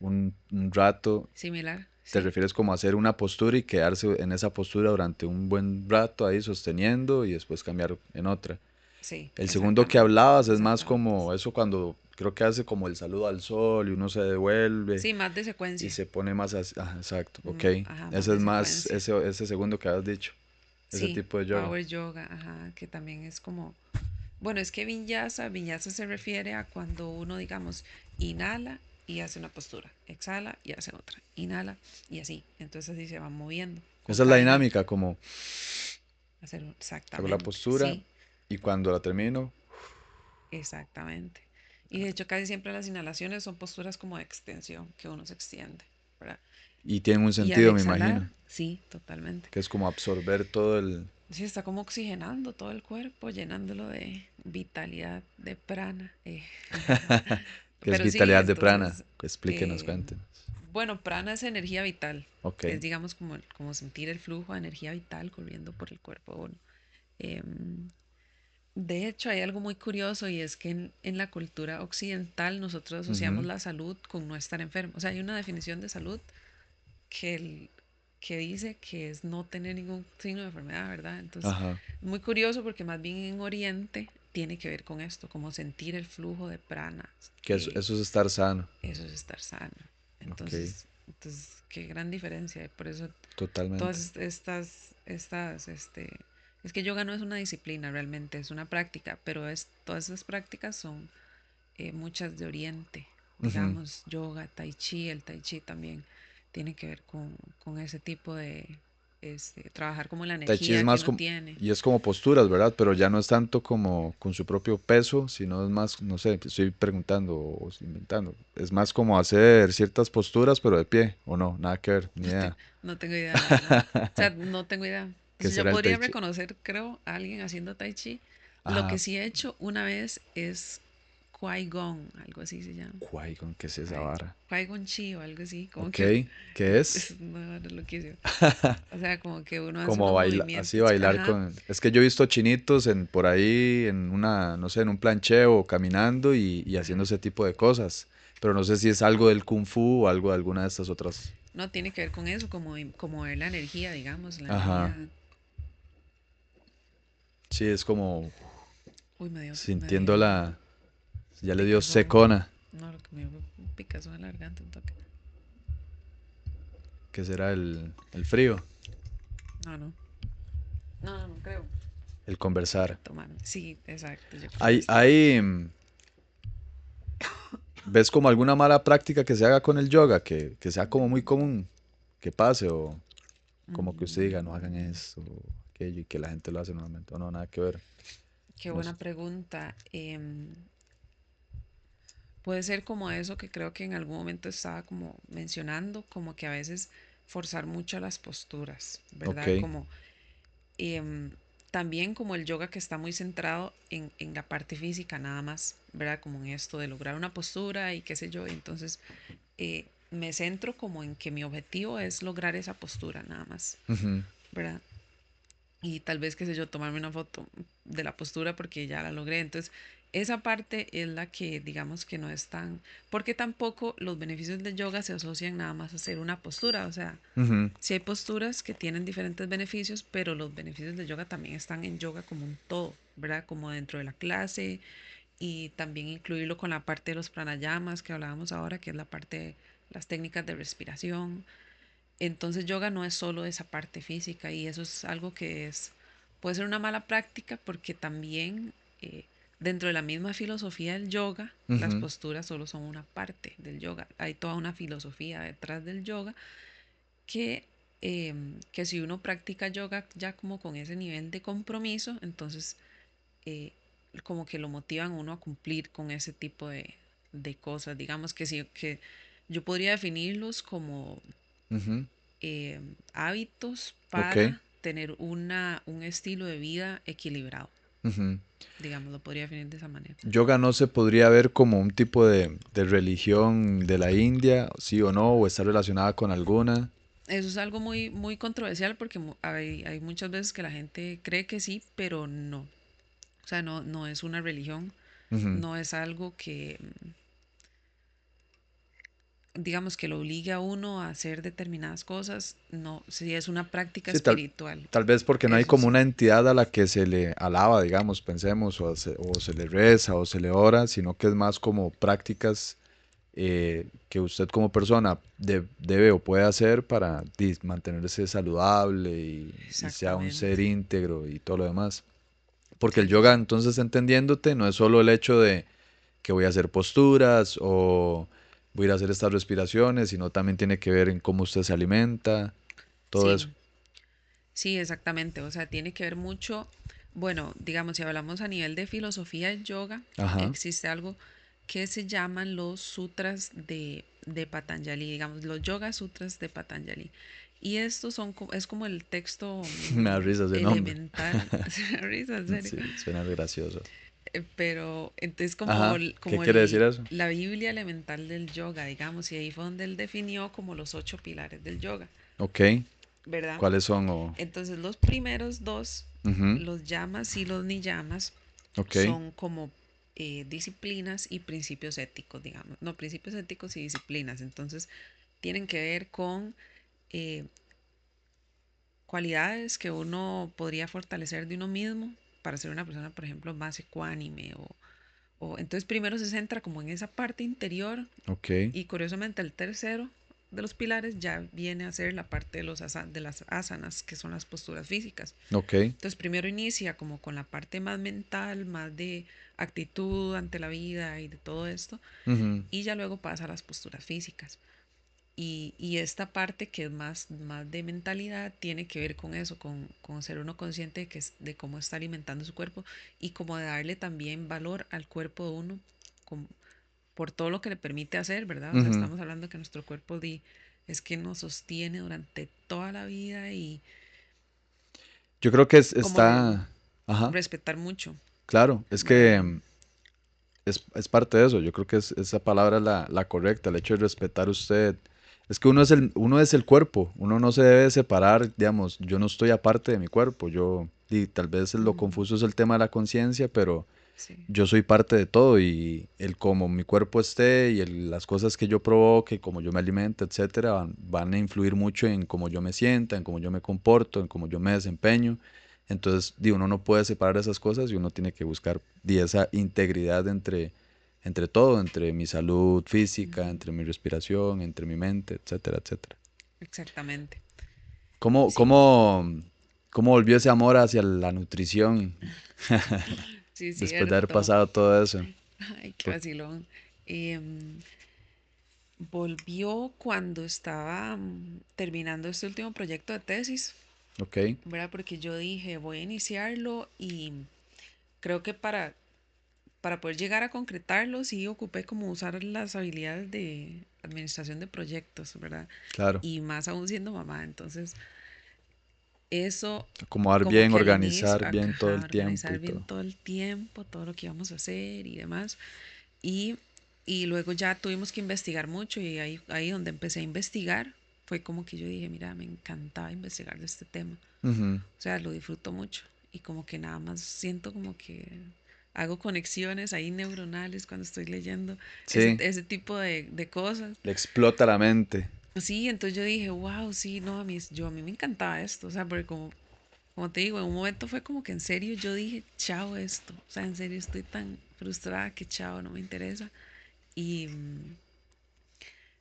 un rato. Similar, Te sí, refieres como a hacer una postura y quedarse en esa postura durante un buen rato ahí sosteniendo y después cambiar en otra. sí, El segundo que exactamente, hablabas es más exactamente. como eso cuando creo que hace como el saludo al sol y uno se devuelve Sí, más de y secuencia. se pone más así. Ah, exacto, ok. Ajá, más Ese es de más, secuencia. ese segundo que has dicho, ese Sí, tipo de yoga. Power Yoga, ajá, que también es como, bueno, es que Vinyasa se refiere a cuando uno, digamos, inhala y hace una postura, exhala y hace otra, inhala y así. Entonces así se van moviendo con Esa es la cada inhalación. dinámica, como Hacer hago la exactamente, postura sí, y cuando la termino exactamente. Y de hecho casi siempre las inhalaciones son posturas como de extensión, que uno se extiende, ¿verdad? y tiene un Y al sentido, me exhalar, imagino, sí, totalmente. que es como absorber todo el... Sí, está como oxigenando todo el cuerpo, llenándolo de vitalidad, de prana. que es Pero sí, vitalidad de prana. entonces, Explíquenos, eh, cuéntenos. bueno, prana es energía vital. Ok. Es, digamos, como sentir el flujo de energía vital corriendo por el cuerpo de uno. Em, de hecho, hay algo muy curioso y es que en la cultura occidental nosotros asociamos Ujú. la salud con no estar enfermo. O sea, hay una definición de salud que, que dice que es no tener ningún signo de enfermedad, ¿verdad? Entonces, Ajá. muy curioso porque más bien en Oriente tiene que ver con esto, como sentir el flujo de prana. Que eso es estar sano. Eso es estar sano. Ok. Entonces, qué gran diferencia. Por eso Totalmente. todas estas Es que yoga no es una disciplina realmente, es una práctica, pero todas esas prácticas son muchas de Oriente, Ujú. digamos, yoga, el tai chi también tiene que ver con ese tipo de, trabajar como la Tai chi es energía que más uno como, tiene. y es como posturas, ¿verdad? Pero ya no es tanto como con su propio peso, sino es más, no sé, te estoy preguntando o inventando. Es más como hacer ciertas posturas, pero de pie, o no, nada que ver, ni No, idea. no tengo idea, la verdad. O sea, no tengo idea. O ¿Qué sea, yo será el tai podría chi? reconocer, creo, a alguien haciendo tai chi. Lo que Ajá, sí he hecho una vez es Qui-Gon, algo así se llama. Qui-Gon, ¿qué es esa vara? Qui-Gon Chi o algo así, como Ok, que ¿qué es? no, no lo quise. O sea, como que uno hace Como unos así movimientos, bailar ajá, con... Es que yo he visto chinitos en, por ahí en una, no sé, en un plancheo caminando y haciendo ajá. ese tipo de cosas. Pero no sé si es algo del kung fu o algo de alguna de estas otras. No tiene que ver con eso, como ver la energía, digamos, la Ajá. energía. Sí, es como Uy, me sintiendo dio la... Ya le dio picazón. secona. No, lo que me dio fue un picazón en la garganta, un toque. ¿Qué será el frío? No, no. No, no, no creo. El Tengo que conversar. tomar. Sí, exacto, yo creo que Hay, sí. hay, ¿ves como alguna mala práctica que se haga con el yoga? Que sea como muy común que pase o como que usted diga, no hagan Mm, esto o aquello y que la gente lo hace normalmente. O no, nada que ver. qué No sé. buena pregunta. Puede ser como eso que creo que en algún momento estaba como mencionando, como que a veces forzar mucho las posturas, Ok. ¿verdad? Como em, también como el yoga que está muy centrado en la parte física nada más, ¿verdad? Como en esto de lograr una postura y qué sé yo. Entonces me centro como en que mi objetivo es lograr esa postura nada más, Ujú. ¿verdad? Y tal vez, qué sé yo, tomarme una foto de la postura porque ya la logré. Entonces, esa parte es la que digamos que no es tan, porque tampoco los beneficios del yoga se asocian nada más a hacer una postura, o sea, Ujú. sí hay posturas que tienen diferentes beneficios, pero los beneficios del yoga también están en yoga como un todo, ¿verdad? Como dentro de la clase y también incluirlo con la parte de los pranayamas que hablábamos ahora, que es la parte, las técnicas de respiración. Entonces yoga no es solo esa parte física y eso es algo que puede ser una mala práctica porque también dentro de la misma filosofía del yoga, las Ujú. posturas solo son una parte del yoga. Hay toda una filosofía detrás del yoga que, que si uno practica yoga ya como con ese nivel de compromiso, entonces eh, como que lo motivan a uno a cumplir con ese tipo de cosas. Digamos que sí, que yo podría definirlos como Ujú. hábitos Ok. para tener un estilo de vida equilibrado. Ujú. Digamos, lo podría definir de esa manera. Yoga no se podría ver como un tipo de religión de la India, sí o no, o está relacionada con alguna. Eso es algo muy, muy controversial porque hay muchas veces que la gente cree que sí, pero no. O sea, no, no es una religión, Ujú. no es algo que, digamos, que lo obligue a uno a hacer determinadas cosas. No, sí es una práctica Sí, espiritual. tal vez porque no hay Eso como sí. una entidad a la que se le alaba, digamos, pensemos, o se le reza o se le ora, sino que es más como prácticas que usted como persona debe o puede hacer para mantenerse saludable y sea un ser Exactamente. íntegro y todo lo demás. Porque el yoga, Entonces, entonces entendiéndote, no es solo el hecho de que voy a hacer posturas o voy a ir a hacer estas respiraciones, sino también tiene que ver en cómo usted se alimenta, todo eso. sí, sí, exactamente. O sea, tiene que ver mucho, bueno, digamos, si hablamos a nivel de filosofía del yoga, Ajá, existe algo que se llaman los sutras de Patanjali, digamos, los Yoga Sutras de Patanjali. Y estos son, es como el texto me da risa ese nombre. elemental, se me da risa, en serio, Sí, suena gracioso. pero entonces como, Ajá, ¿qué quiere decir eso? la Biblia elemental del yoga, digamos, y ahí fue donde él definió como los 8 pilares del yoga, Ok, ¿verdad? ¿cuáles son? Entonces los primeros dos, Ujú. los yamas y los niyamas, Ok, son como disciplinas y principios éticos, digamos. No, principios éticos y disciplinas. Entonces tienen que ver con eh, cualidades que uno podría fortalecer de uno mismo para ser una persona, por ejemplo, más ecuánime entonces primero se centra como en esa parte interior ok. y curiosamente el tercero, de los pilares ya viene a ser la parte de, de las asanas, que son las posturas físicas. Ok. Entonces primero inicia como con la parte más mental, más de actitud ante la vida y de todo esto, Ujú. y ya luego pasa a las posturas físicas. Y esta parte que es más de mentalidad tiene que ver con eso, con ser uno consciente de, de cómo está alimentando su cuerpo y como de darle también valor al cuerpo de uno como, por todo lo que le permite hacer, ¿verdad? O sea, Ujú. estamos hablando que nuestro cuerpo es que nos sostiene durante toda la vida y Yo creo que como está... Ajá, respetar mucho, claro, es que ¿verdad? es parte de eso. Yo creo que esa palabra es la correcta, el hecho de respetar usted. Es que uno es el cuerpo, uno no se debe separar, digamos, yo no estoy aparte de mi cuerpo, y tal vez lo Ujú, confuso es el tema de la conciencia, pero sí, yo soy parte de todo y el cómo mi cuerpo esté y las cosas que yo provoque, cómo yo me alimento, etcétera, van a influir mucho en cómo yo me sienta, en cómo yo me comporto, en cómo yo me desempeño. Entonces, uno no puede separar esas cosas y uno tiene que buscar esa integridad entre todo, entre mi salud física, ujú, entre mi respiración, entre mi mente, etcétera, etcétera. exactamente. ¿Cómo, Sí, cómo, cómo volvió ese amor hacia la nutrición sí, después de haber cierto. pasado todo eso? Ay, qué Por- vacilón. Em, Volvió cuando estaba terminando este último proyecto de tesis, ok, ¿verdad? Porque yo dije, voy a iniciarlo y creo que para poder llegar a concretarlo, sí ocupé como usar las habilidades de administración de proyectos, ¿verdad? claro. Y más aún siendo mamá. Entonces, eso Acomodar como bien, que al inicio, organizar bien todo el tiempo organizar y bien todo. todo el tiempo, todo lo que íbamos a hacer y demás. Y, y luego ya tuvimos que investigar mucho y ahí donde empecé a investigar fue como que yo dije, mira, me encantaba investigar de este tema. Ujú. O sea, lo disfruto mucho y como que nada más siento como que hago conexiones ahí neuronales cuando estoy leyendo Sí, ese tipo de cosas. le explota la mente. Sí, entonces yo dije, wow, sí, no, a mí me encantaba esto, o sea, porque como te digo, en un momento fue como que en serio yo dije, chao esto, o sea, en serio estoy tan frustrada que chao, no me interesa. Y,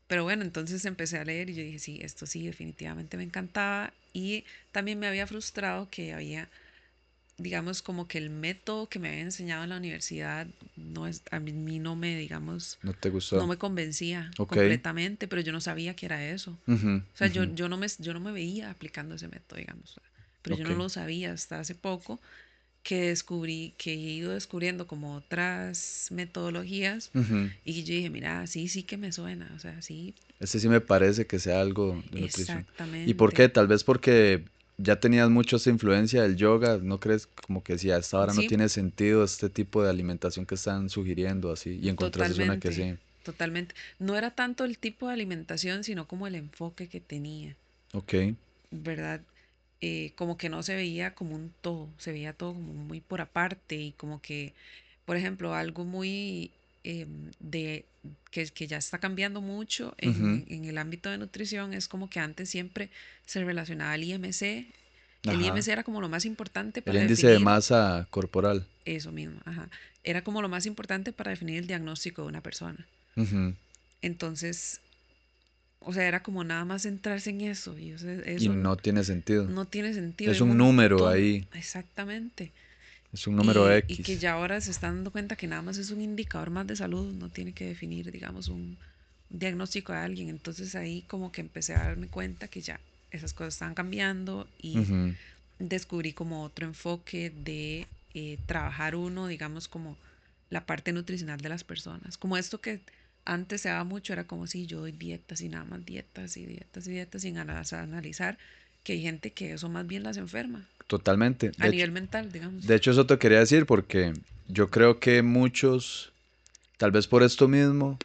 pero bueno, entonces empecé a leer y yo dije, sí, esto sí, definitivamente me encantaba. Y también me había frustrado que había, digamos, como que el método que me había enseñado en la universidad no es, a mí no me, digamos, ¿No te no gustó? me convencía Ok. completamente, pero yo no sabía que era eso. Ujú, O sea, ujú. yo no me veía aplicando ese método, digamos, pero yo Ok. no lo sabía hasta hace poco que descubrí, que he ido descubriendo como otras metodologías Ujú. y yo dije, mira, sí, sí que me suena, o sea, sí, Ese sí me parece que sea algo de nutrición. ¿Y por qué? exactamente. Tal vez porque ya tenías mucho esa influencia del yoga. ¿No crees como que si a esta hora no Sí, tiene sentido este tipo de alimentación que están sugiriendo así? Y encontraste una que totalmente, sí. totalmente. No era tanto el tipo de alimentación, sino como el enfoque que tenía, Ok. ¿verdad? Como que no se veía como un todo, se veía todo como muy por aparte y como que, por ejemplo, algo muy de que ya está cambiando mucho Ujú. en el ámbito de nutrición es como que antes siempre se relacionaba al IMC. El Ajá. IMC era como lo más importante El para índice de definir masa corporal. eso mismo, ajá. Era como lo más importante para definir el diagnóstico de una persona. Ujú. Entonces, o sea, era como nada más centrarse en eso y o sea, Y eso no tiene sentido. no tiene sentido, hay Es un un número montón, ahí. exactamente. Es un número Y que X. ya ahora se están dando cuenta que nada más es un indicador más de salud, no tiene que definir, digamos, un diagnóstico de alguien. Entonces ahí como que empecé a darme cuenta que ya esas cosas estaban cambiando y Ujú. descubrí como otro enfoque de trabajar uno, digamos, como la parte nutricional de las personas. Como esto que antes se daba mucho, era como si yo doy dietas y nada más dietas y dietas y dietas sin analizar que hay gente que eso más bien las enferma, Totalmente. a nivel mental, digamos. De hecho, eso te quería decir porque yo creo que muchos, tal vez por esto mismo,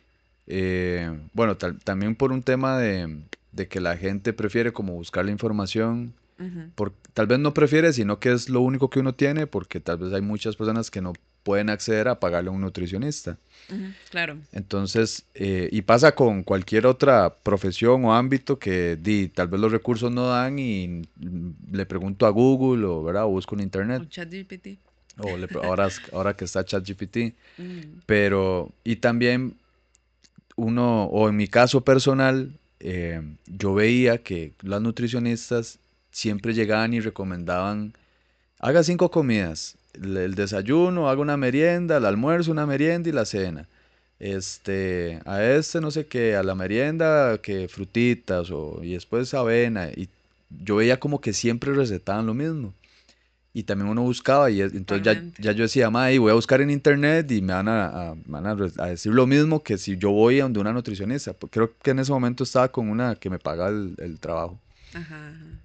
bueno, también por un tema de que la gente prefiere como buscar la información, Ujú, tal vez no prefiere, sino que es lo único que uno tiene, porque tal vez hay muchas personas que no pueden acceder a pagarle a un nutricionista. ujú, claro, Entonces, y pasa con cualquier otra profesión o ámbito que tal vez los recursos no dan y le pregunto a Google o, ¿verdad? O busco en internet o ChatGPT. ahora que está ChatGPT, Mm, pero y también uno, o en mi caso personal, yo veía que las nutricionistas siempre llegaban y recomendaban, haga 5 comidas, el desayuno, haga una merienda, el almuerzo, una merienda y la cena. A no sé qué, a la merienda, que frutitas y después avena. Y yo veía como que siempre recetaban lo mismo. Y también uno buscaba entonces Totalmente. ya yo decía, y voy a buscar en internet y me van a decir lo mismo que si yo voy a donde una nutricionista. Creo que en ese momento estaba con una que me paga el trabajo. Ajá, ajá.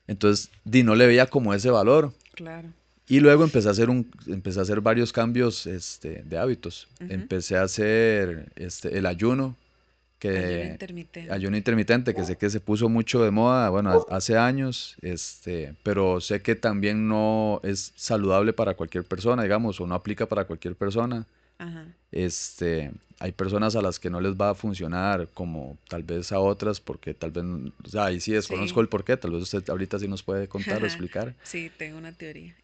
Entonces, no le veía como ese valor. Claro. Y luego empecé a hacer varios cambios de hábitos. Ujú. Empecé a hacer el ayuno, Ayuno que intermitente. ayuno intermitente, que sé que se puso mucho de moda, bueno, hace años, pero sé que también no es saludable para cualquier persona, digamos, o no aplica para cualquier persona. Ajá. Hay personas a las que no les va a funcionar como tal vez a otras, porque tal vez, o sea, ahí sí desconozco Sí. el porqué, tal vez usted ahorita sí nos puede contar o explicar. Sí, tengo una teoría.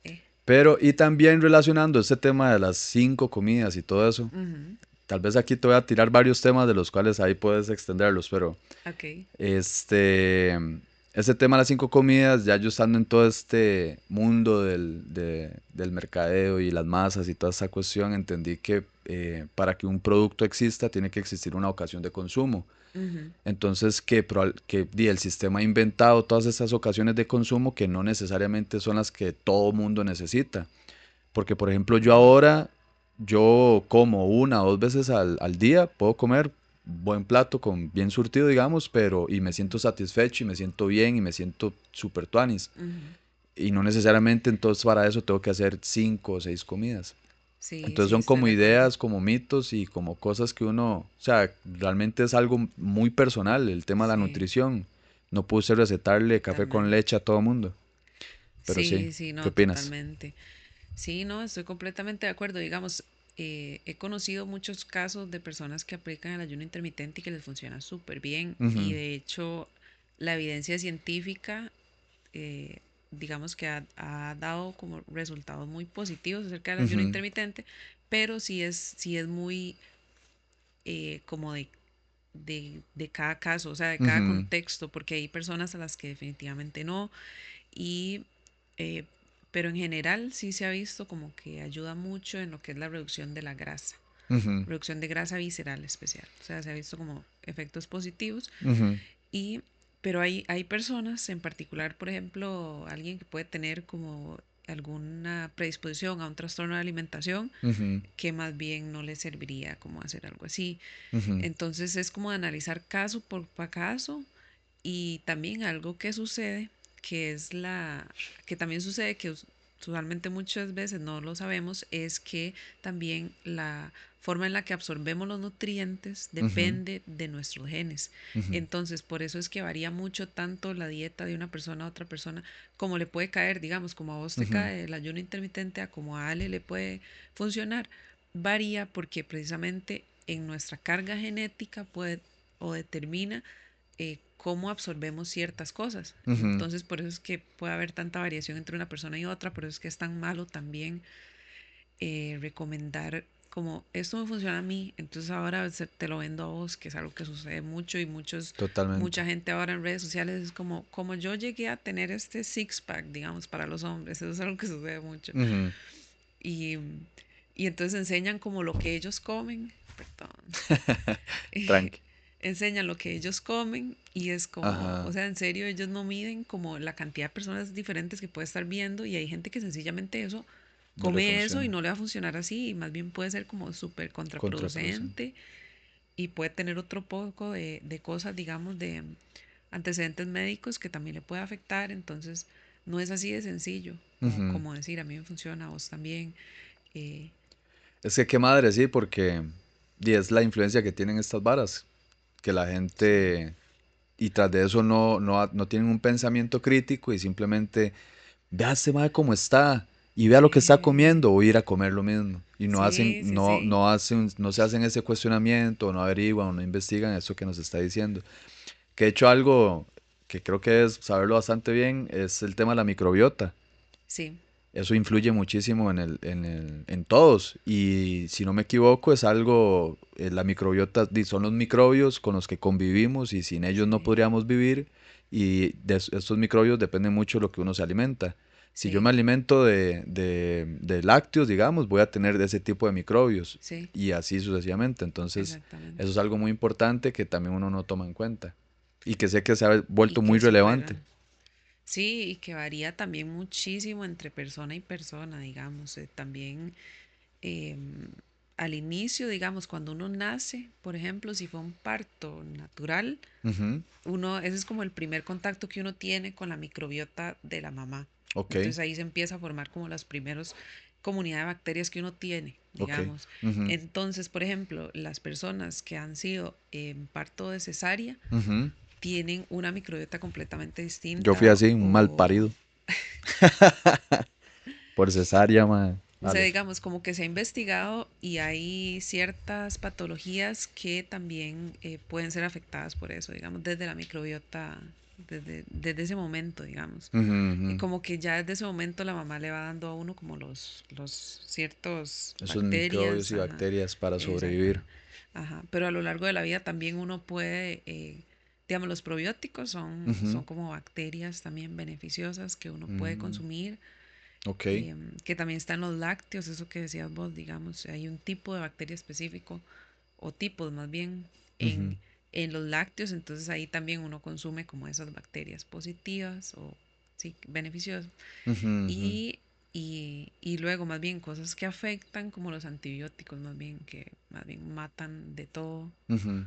Pero, y también relacionando este tema de las 5 comidas y todo eso, Ujú. tal vez aquí te voy a tirar varios temas de los cuales ahí puedes extenderlos, pero Ok. este, este tema de las 5 comidas, ya yo estando en todo este mundo del mercadeo y las masas y toda esa cuestión, entendí que para que un producto exista tiene que existir una ocasión de consumo. Ujú. Entonces, el sistema ha inventado todas esas ocasiones de consumo que no necesariamente son las que todo mundo necesita. Porque, por ejemplo, yo Ok. ahora, yo como 1 o 2 veces al día, puedo comer buen plato con bien surtido, digamos, y me Ujú. siento satisfecho y me siento bien y me siento super tuanis. Ujú. Y no necesariamente entonces para eso tengo que hacer 5 o 6 comidas. Sí, Entonces sí, son estoy como de acuerdo. ideas, como mitos y como cosas que uno, o sea, realmente es algo muy personal el tema de la Sí, nutrición. No puse recetarle café con totalmente. leche a todo mundo. Pero sí, Sí, sí, ¿qué no, opinas? totalmente. Sí, no, estoy completamente de acuerdo. Digamos, he conocido muchos casos de personas que aplican el ayuno intermitente y que les funciona súper bien. Y Ujú, de hecho, la evidencia científica, eh, digamos que ha dado como resultados muy positivos acerca del ayuno ujú, intermitente, pero sí es muy como de cada caso, o sea, de cada ujú, contexto, porque hay personas a las que definitivamente no. Y, eh, pero en general sí se ha visto como que ayuda mucho en lo que es la reducción de la grasa, ujú, reducción de grasa visceral especial. O sea, se ha visto como efectos positivos. ujú, Y, pero hay personas, en particular, por ejemplo, alguien que puede tener como alguna predisposición a un trastorno de alimentación ujú, que más bien no le serviría como hacer algo así. ujú, Entonces es como analizar caso por caso y también algo que sucede, que es que también sucede que usualmente muchas veces no lo sabemos, es que también la forma en la que absorbemos los nutrientes ujú, depende de nuestros genes. ujú, Entonces, por eso es que varía mucho tanto la dieta de una persona a otra persona, como le puede caer, digamos, como a vos te ujú, cae el ayuno intermitente, a como a Ale le puede funcionar, varía porque precisamente en nuestra carga genética puede o determina cómo absorbemos ciertas cosas. ujú. Entonces, por eso es que puede haber tanta variación entre una persona y otra, por eso es que es tan malo también recomendar como esto me funciona a mí, entonces ahora te lo vendo a vos, que es algo que sucede mucho y Totalmente. mucha gente ahora en redes sociales es como yo llegué a tener este six pack, digamos, para los hombres, eso es algo que sucede mucho. Ujú. Y, y entonces enseñan como lo que ellos comen, perdón, Tranqui. enseñan lo que ellos comen y es como, o Ajá. sea, en serio, ellos no miden como la cantidad de personas diferentes que puede estar viendo y hay gente que sencillamente eso No le come eso y funciona. no le va a funcionar así y más bien puede ser como súper Contraproducente. contraproducente y puede tener otro poco de cosas, digamos, de antecedentes médicos que también le puede afectar, entonces no es así de sencillo Ujú. como decir, a mí me funciona, a vos también. eh, Es que qué madre, sí, porque es la influencia que tienen estas varas. Que la sí, gente, y tras de eso no tienen un pensamiento crítico y simplemente vea este madre cómo está y vea lo que está comiendo, voy a ir a comer lo mismo. Y no hacen, sí, sí, no, sí, no hacen, no se hacen ese cuestionamiento, no averiguan, no investigan eso que nos está diciendo. Que de hecho algo que creo que es saberlo bastante bien es el tema de la microbiota. sí. eso influye muchísimo en todos. Y si no me equivoco, es algo, la microbiota son los microbios con los que convivimos y sin ellos no Sí, podríamos vivir. Y estos microbios dependen mucho de lo que uno se alimenta. Si yo me sí, alimento de lácteos, digamos, voy a tener de ese tipo de microbios sí, y así sucesivamente. Entonces, eso exactamente. es algo muy importante que también uno no toma en cuenta y que sé que se ha Y vuelto que muy es súper, relevante. sí, y que varía también muchísimo entre persona y persona, digamos. También em, al inicio, digamos, cuando uno nace, por ejemplo, si fue un parto natural, Ujú. ese es como el primer contacto que uno tiene con la microbiota de la mamá. Ok, Entonces ahí se empieza a formar como las primeras comunidad de bacterias que uno tiene, ok. digamos. Ujú, Entonces, por ejemplo, las personas que han sido en parto de cesárea ujú. tienen una microbiota completamente Yo fui distinta así, un mal parido. Por cesárea, mae. o sea, Vale. digamos, como que se ha investigado y hay ciertas patologías que también pueden ser afectadas por eso, digamos, desde la microbiota, desde ese momento, digamos. Ujú, ujú. Y como que ya desde ese momento la mamá le va dando a uno como los ciertos Esos microbios bacterias, y ajá, bacterias para exacto, sobrevivir. ajá. Pero a lo largo de la vida también uno puede, digamos, los probióticos son Ujú. como bacterias también beneficiosas que uno puede Mm, consumir ok. que también están los lácteos, eso que decías vos, digamos, hay un tipo de bacteria específico, o tipos más bien, Ujú, en los lácteos, entonces ahí también uno consume como esas bacterias positivas o sí, beneficiosas. ujú, ujú, Y luego más bien cosas que afectan, como los antibióticos, más bien, que más bien matan de todo ujú.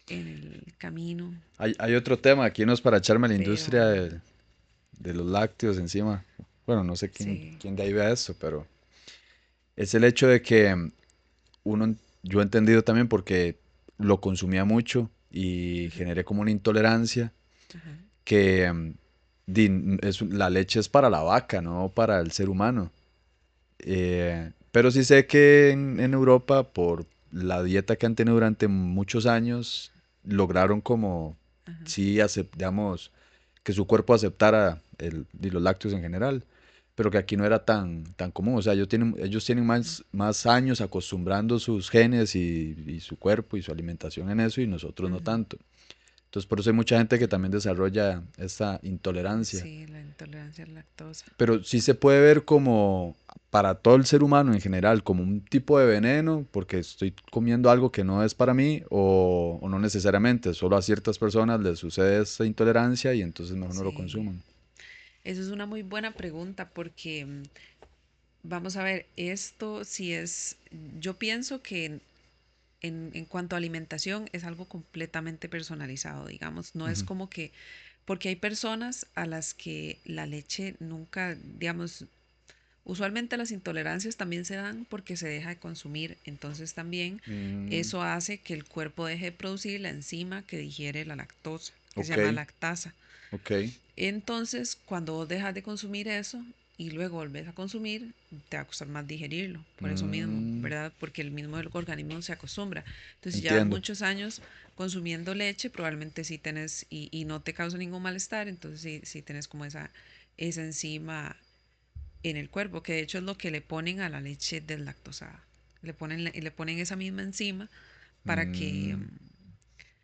en el camino, Hay otro tema, aquí no es para echarme a la industria pero de los lácteos encima. Bueno, no sé sí, quién de ahí vea eso, pero es el hecho de que yo he entendido también porque lo consumía mucho y ujú, generé como una intolerancia ajá, que la leche es para la vaca, no para el ser humano. Pero sí sé que en Europa, por la dieta que han tenido durante muchos años, lograron como, ajá, sí, digamos, que su cuerpo aceptara y los lácteos en general, pero que aquí no era tan común. O sea, ellos tienen más años acostumbrando sus genes y su cuerpo y su alimentación en eso y nosotros no ujú. tanto. Entonces, por eso hay mucha gente que también desarrolla esta intolerancia. Sí, la intolerancia a la lactosa. Pero sí se puede ver como para todo el ser humano en general, como un tipo de veneno, porque estoy comiendo algo que no es para mí, o no necesariamente, solo a ciertas personas les sucede esta intolerancia y entonces mejor no lo Sí, consuman. eso es una muy buena pregunta porque vamos a ver, esto si es, yo pienso que en cuanto a alimentación es algo completamente personalizado, digamos, no es Ujú. como que, porque hay personas a las que la leche nunca, digamos, usualmente las intolerancias también se dan porque se deja de consumir, entonces también Mm, eso hace que el cuerpo deje de producir la enzima que digiere la lactosa, que se ok, llama lactasa. ok. Entonces, cuando vos dejas de consumir eso y luego volvés a consumir, te va a costar más digerirlo, por eso mismo, Mm, ¿verdad? Porque el mismo organismo se acostumbra. Entonces, si llevas entiendo. muchos años consumiendo leche, probablemente sí tenés y no te causa ningún malestar, entonces sí tenés como esa enzima en el cuerpo, que de hecho es lo que le ponen a la leche deslactosada. Le ponen esa misma enzima para que Mm,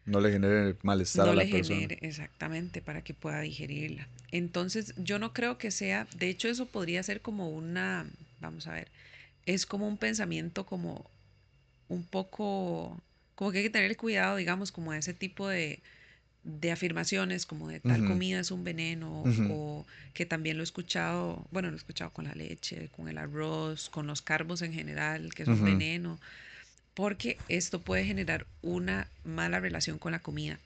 no le genere malestar a no la le persona. genere exactamente para que pueda digerirla. Entonces, yo no creo que sea, de hecho eso podría ser como una, vamos a ver, es como un pensamiento como un poco, como que hay que tener cuidado, digamos, como ese tipo de afirmaciones, como de tal Ujú, comida es un veneno, ujú, o que también lo he escuchado, bueno, lo he escuchado con la leche, con el arroz, con los carbos en general, que son ujú, veneno, porque esto puede generar una mala relación con la comida.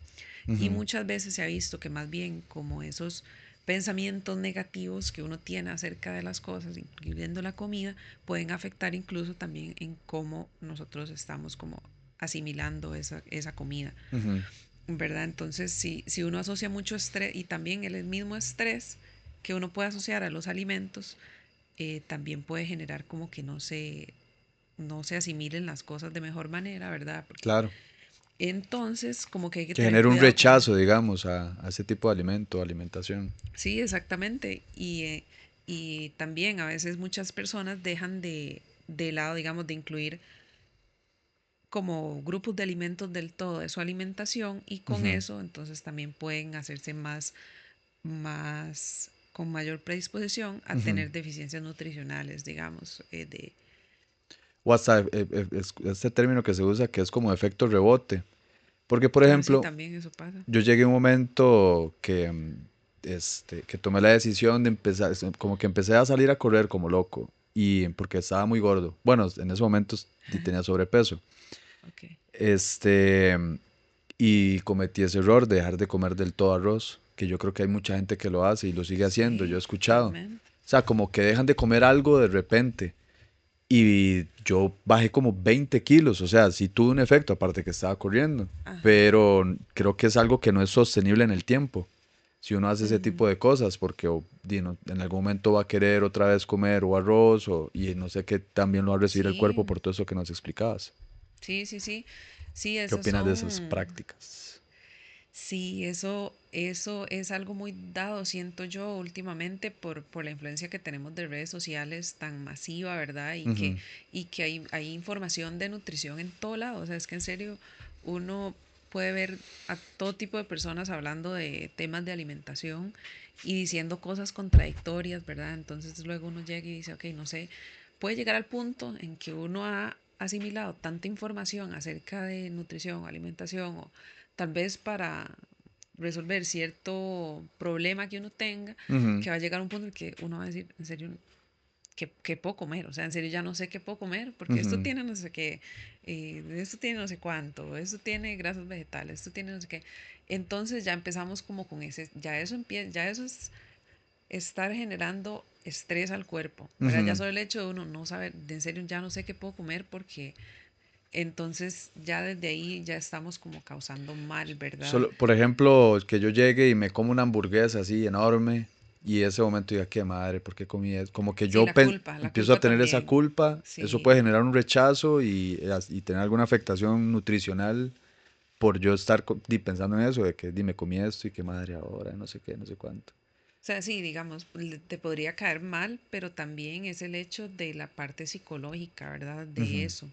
Y ujú. muchas veces se ha visto que más bien como esos pensamientos negativos que uno tiene acerca de las cosas, incluyendo la comida, pueden afectar incluso también en cómo nosotros estamos como asimilando esa comida, Ujú. ¿verdad? Entonces, si uno asocia mucho estrés y también el mismo estrés que uno puede asociar a los alimentos, también puede generar como que no se asimilen las cosas de mejor manera, ¿verdad? Porque Claro. entonces como que hay que Que tener genere un cuidado con eso. rechazo, digamos, a ese tipo de alimento, alimentación. Sí, exactamente. Y también a veces muchas personas dejan de lado, digamos, de incluir como grupos de alimentos del todo de su alimentación y con Ujú, eso entonces también pueden hacerse más con mayor predisposición a ujú. tener deficiencias nutricionales, digamos, O hasta este término que se usa que es como efecto rebote. Porque, por sí, ejemplo, también eso pasa. yo llegué a un momento que, que tomé la decisión de empezar, como que empecé a salir a correr como loco. Y porque estaba muy gordo. Bueno, en esos momentos tenía sobrepeso. Ok. Este, y cometí ese error de dejar de comer del todo arroz, que yo creo que hay mucha gente que lo hace y lo sigue haciendo, yo he Sí, escuchado. totalmente. O sea, como que dejan de comer algo de repente. Y yo bajé como 20 kilos, o sea, sí tuve un efecto, aparte que estaba corriendo, Ajá. pero creo que es algo que no es sostenible en el tiempo. Si uno hace ese tipo Ujú. de cosas, porque en algún momento va a querer otra vez comer o arroz, y no sé qué también lo va a recibir el cuerpo Sí, por todo eso que nos explicabas. sí, sí, sí. Sí, ¿Qué esas opinas de esas son. prácticas? Sí, eso es algo muy dado, siento yo, últimamente por la influencia que tenemos de redes sociales tan masiva, ¿verdad? Ujú, Y que hay información de nutrición en todo lado. O sea, es que en serio uno puede ver a todo tipo de personas hablando de temas de alimentación y diciendo cosas contradictorias, ¿verdad? Entonces luego uno llega y dice, ok, no sé, puede llegar al punto en que uno ha asimilado tanta información acerca de nutrición, alimentación o tal vez para resolver cierto problema que uno tenga, ujú, que va a llegar un punto en que uno va a decir, en serio, ¿qué puedo comer? O sea, en serio ya no sé qué puedo comer, porque esto ujú, tiene no sé qué, esto tiene no sé cuánto, esto tiene grasas vegetales, esto tiene no sé qué. Entonces ya empezamos como con ese, ya eso empieza, ya eso es estar generando estrés al cuerpo, ¿verdad? Ya ujú. solo el hecho de uno no saber, de en serio ya no sé qué puedo comer porque entonces ya desde ahí ya estamos como causando mal, ¿verdad? Solo, por ejemplo, que yo llegue y me como una hamburguesa así enorme y ese momento diga, qué madre, ¿por qué comí eso? Como que Sí, yo la empiezo a culpa tener esa también. culpa, eso puede Sí, generar un rechazo y tener alguna afectación nutricional por yo estar pensando en eso, de que me comí esto y qué madre ahora, no sé qué, no sé cuánto. o sea, sí, digamos, te podría caer mal, pero también es el hecho de la parte psicológica, ¿verdad? De Ujú, eso.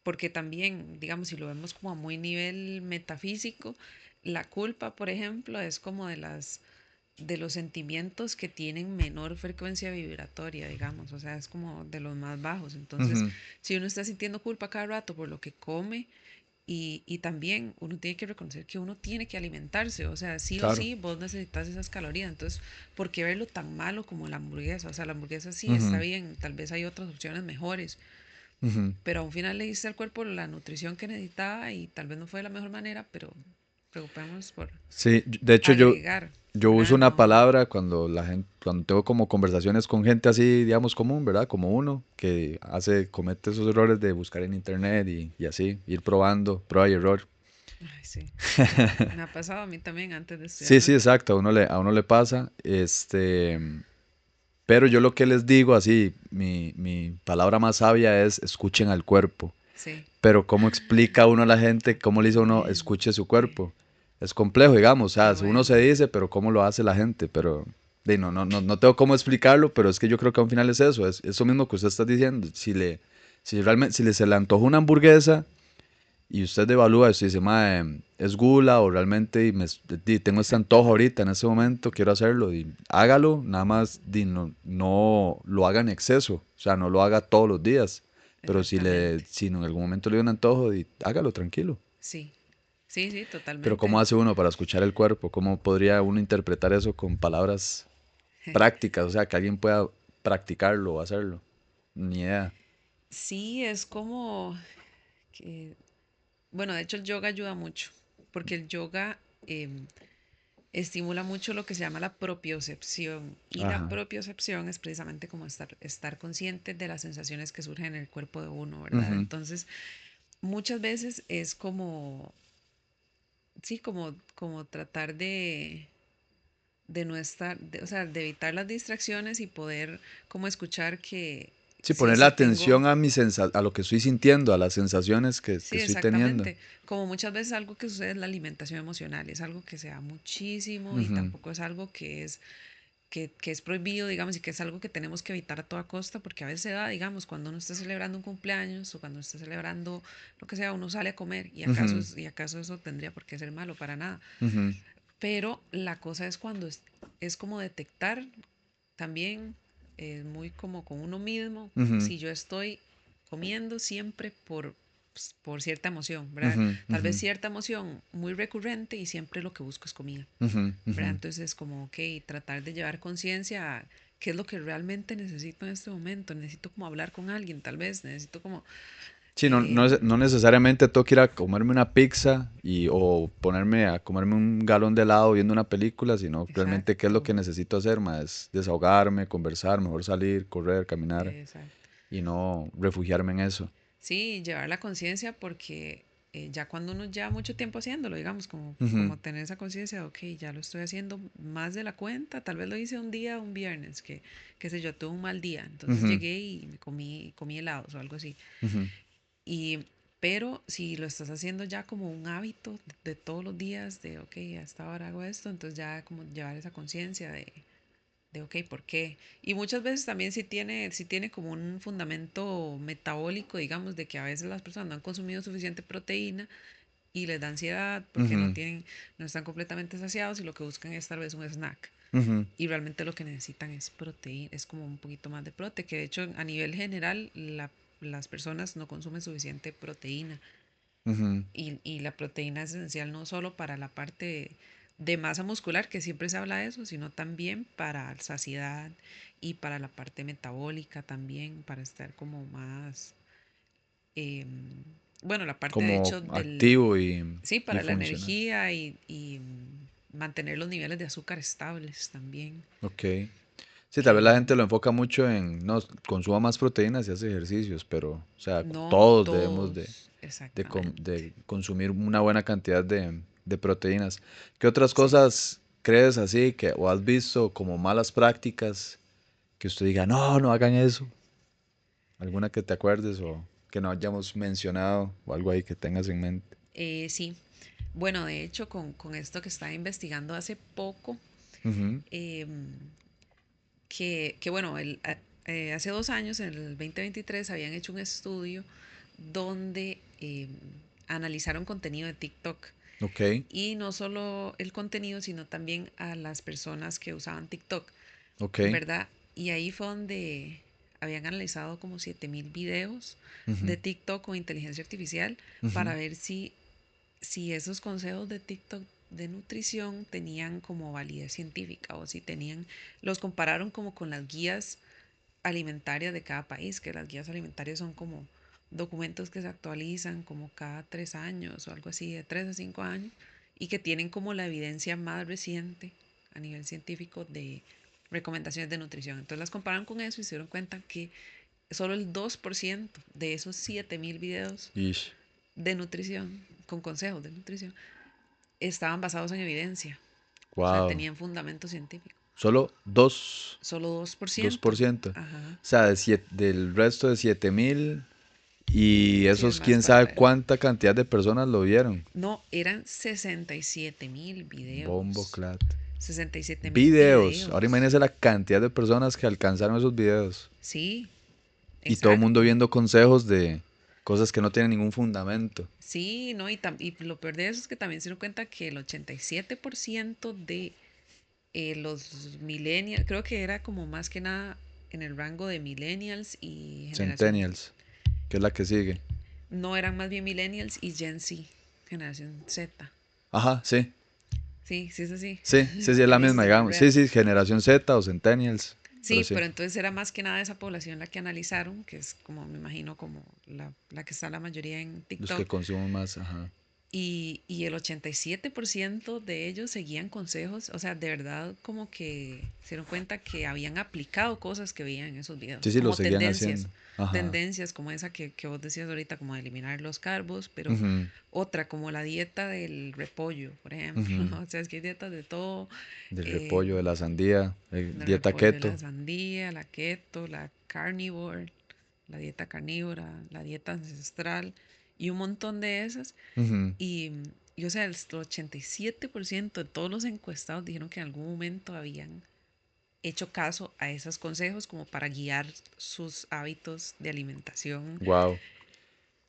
Porque también, digamos, si lo vemos como a muy nivel metafísico, la culpa, por ejemplo, es como de los sentimientos que tienen menor frecuencia vibratoria, digamos, o sea, es como de los más bajos. Entonces, ujú, si uno está sintiendo culpa cada rato por lo que come, y también uno tiene que reconocer que uno tiene que alimentarse, o sea, sí o claro. sí, vos necesitas esas calorías. Entonces, ¿por qué verlo tan malo como la hamburguesa? O sea, la hamburguesa sí está Ujú, bien, tal vez hay otras opciones mejores, ujú. pero a un final le diste al cuerpo la nutrición que necesitaba y tal vez no fue de la mejor manera, pero preocupémonos por Sí, de hecho agregar, yo uso ¿verdad? una No, palabra cuando la gente, cuando tengo como conversaciones con gente así, digamos, común, ¿verdad? Como uno que comete esos errores de buscar en internet y así, ir probando, prueba y error. ay, sí, sí, me ha pasado a mí también antes de estudiar Sí, sí, nutrición. exacto, a uno le pasa, pero yo lo que les digo así, mi palabra más sabia es escuchen al cuerpo. Sí, Pero ¿cómo explica uno a la gente, cómo le dice a uno, escuche su excelente, cuerpo? Es complejo, digamos, o qué sea, uno se bueno. dice, pero ¿cómo lo hace la gente? Pero no tengo cómo explicarlo, pero es que yo creo que al final es eso, es eso mismo que usted está diciendo. Si realmente, se le antoja una hamburguesa y usted evalúa, usted dice, mae, es gula o realmente tengo este antojo ahorita, en este momento, quiero hacerlo, y hágalo, nada más no lo haga en exceso, o sea, no lo haga todos los días, pero Exactamente. si en algún momento le dio un antojo, hágalo tranquilo. Sí, sí, sí, Pero ¿cómo totalmente. hace uno para escuchar el cuerpo? ¿Cómo podría uno interpretar eso con palabras prácticas? O sea, que alguien pueda practicarlo o hacerlo. Ni idea. Sí, es como que, bueno, de hecho el yoga ayuda mucho, porque el yoga estimula mucho lo que se llama la propiocepción. Y la Ajá. propiocepción es precisamente como estar consciente de las sensaciones que surgen en el cuerpo de uno, ¿verdad? Ujú. Entonces, muchas veces es como, sí, como tratar de no estar, o sea, de evitar las distracciones y poder como escuchar que Sí, sí, ponerle sí tengo. atención a lo que estoy sintiendo, a las sensaciones que Sí, estoy teniendo. exactamente. Como muchas veces algo que sucede es la alimentación emocional, es algo que se da muchísimo y Ujú. tampoco es algo que es, que es prohibido, digamos, y que es algo que tenemos que evitar a toda costa, porque a veces se da, digamos, cuando uno está celebrando un cumpleaños o cuando está celebrando lo que sea, uno sale a comer Ujú, y acaso eso tendría por qué ser malo para nada. ujú, Pero la cosa es cuando es como detectar también, muy como con uno mismo, ujú, si yo estoy comiendo siempre por cierta emoción, ¿verdad? ujú, Tal ujú, vez cierta emoción muy recurrente y siempre lo que busco es comida, ujú, ¿verdad? ujú. Entonces es como, ok, tratar de llevar conciencia a qué es lo que realmente necesito en este momento. Necesito como hablar con alguien, tal vez, necesito como... Sí, eh, no necesariamente tengo que ir a comerme una pizza o ponerme a comerme un galón de helado viendo una película, sino realmente qué es lo exacto, que necesito hacer, más desahogarme, conversar, mejor salir, correr, caminar exacto. y no refugiarme en eso. Sí, llevar la conciencia porque ya cuando uno lleva mucho tiempo haciéndolo, digamos, Ujú, como tener esa conciencia de, ok, ya lo estoy haciendo más de la cuenta, tal vez lo hice un día, un viernes, que, qué sé yo, tuve un mal día, entonces ujú, llegué y comí helados o algo así. ujú, Y, pero si lo estás haciendo ya como un hábito de todos los días, de, ok, a esta hora hago esto, entonces ya como llevar esa conciencia de, ok, ¿por qué? Y muchas veces también sí tiene como un fundamento metabólico, digamos, de que a veces las personas no han consumido suficiente proteína y les da ansiedad porque ujú, no están completamente saciados y lo que buscan es tal vez un snack. ujú, Y realmente lo que necesitan es proteína, es como un poquito más de prote, que de hecho a nivel general las personas no consumen suficiente proteína. ujú. Y la proteína es esencial no solo para la parte de masa muscular, que siempre se habla de eso, sino también para saciedad y para la parte metabólica también, para estar como más, eh, bueno, la parte de Como hecho activo sí, y para la funcional. energía y mantener los niveles de azúcar estables también, Ok. Sí, tal vez que la gente lo enfoca mucho en, no, consuma más proteínas y hace ejercicios, pero, o sea, no todos debemos todos exactamente. de consumir una buena cantidad de proteínas. ¿Qué otras Sí. cosas crees así que o has visto como malas prácticas que usted diga, no, no hagan eso? ¿Alguna que te acuerdes o que no hayamos mencionado o algo ahí que tengas en mente? Sí, bueno, de hecho, con esto que estaba investigando hace poco, Ujú, em, que bueno, hace 2 años, en el 2023, habían hecho un estudio donde analizaron contenido de TikTok. ok, Y no solo el contenido, sino también a las personas que usaban TikTok, ok, ¿verdad? Y ahí fue donde habían analizado como 7000 videos ujú, de TikTok con inteligencia artificial ujú, para ver si esos consejos de TikTok de nutrición tenían como validez científica o si tenían, los compararon como con las guías alimentarias de cada país, que las guías alimentarias son como documentos que se actualizan como cada 3 años o algo así, de 3 a 5 años, y que tienen como la evidencia más reciente a nivel científico de recomendaciones de nutrición. Entonces las comparan con eso y se dieron cuenta que solo el 2% de esos 7000 videos ish, de nutrición, con consejos de nutrición, estaban basados en evidencia, o sea, wow, tenían fundamento científico. solo Solo dos 2%. por ciento. O Ajá. sea, del resto de 7000 y Sí, es esos más quién sabe para él. cuánta cantidad de personas lo vieron. No, eran 67.000 Bombo videos. clat. 67.000 Videos. Ahora videos. imagínense la cantidad de personas que alcanzaron esos videos. Sí, Y todo el mundo exacto. viendo consejos de cosas que no tienen ningún fundamento. Sí, no, y lo peor de eso es que también se dieron cuenta que el 87% de los millennials, creo que era como más que nada en el rango de millennials y generación, Centennials, que es la que sigue. no eran más bien millennials y Gen Z, generación Z. Ajá, sí. Sí, sí es así. Sí, es la Me misma, hiciste digamos. googlear. Sí, generación Z o Centennials. Pero Sí, sí, pero entonces era más que nada esa población la que analizaron, que es como, me imagino, como la que está la mayoría en los que TikTok. consumen más, ajá. Y el 87% de ellos seguían consejos, o sea, de verdad como que se dieron cuenta que habían aplicado cosas que veían en esos Sí, videos, sí, lo como seguían tendencias, haciendo. Ajá. tendencias como esa que vos decías ahorita, como de eliminar los carbos, pero Ujú, otra como la dieta del repollo, por ejemplo. ujú. O sea, es que hay dietas de todo, Del eh, repollo, de la sandía, del dieta repollo, la keto. sandía, la keto, la carnivore, la dieta carnívora, la dieta ancestral y un montón de esas. Ujú. Y, o sea, el 87% de todos los encuestados dijeron que en algún momento habían hecho caso a esos consejos como para guiar sus hábitos de alimentación. Wow.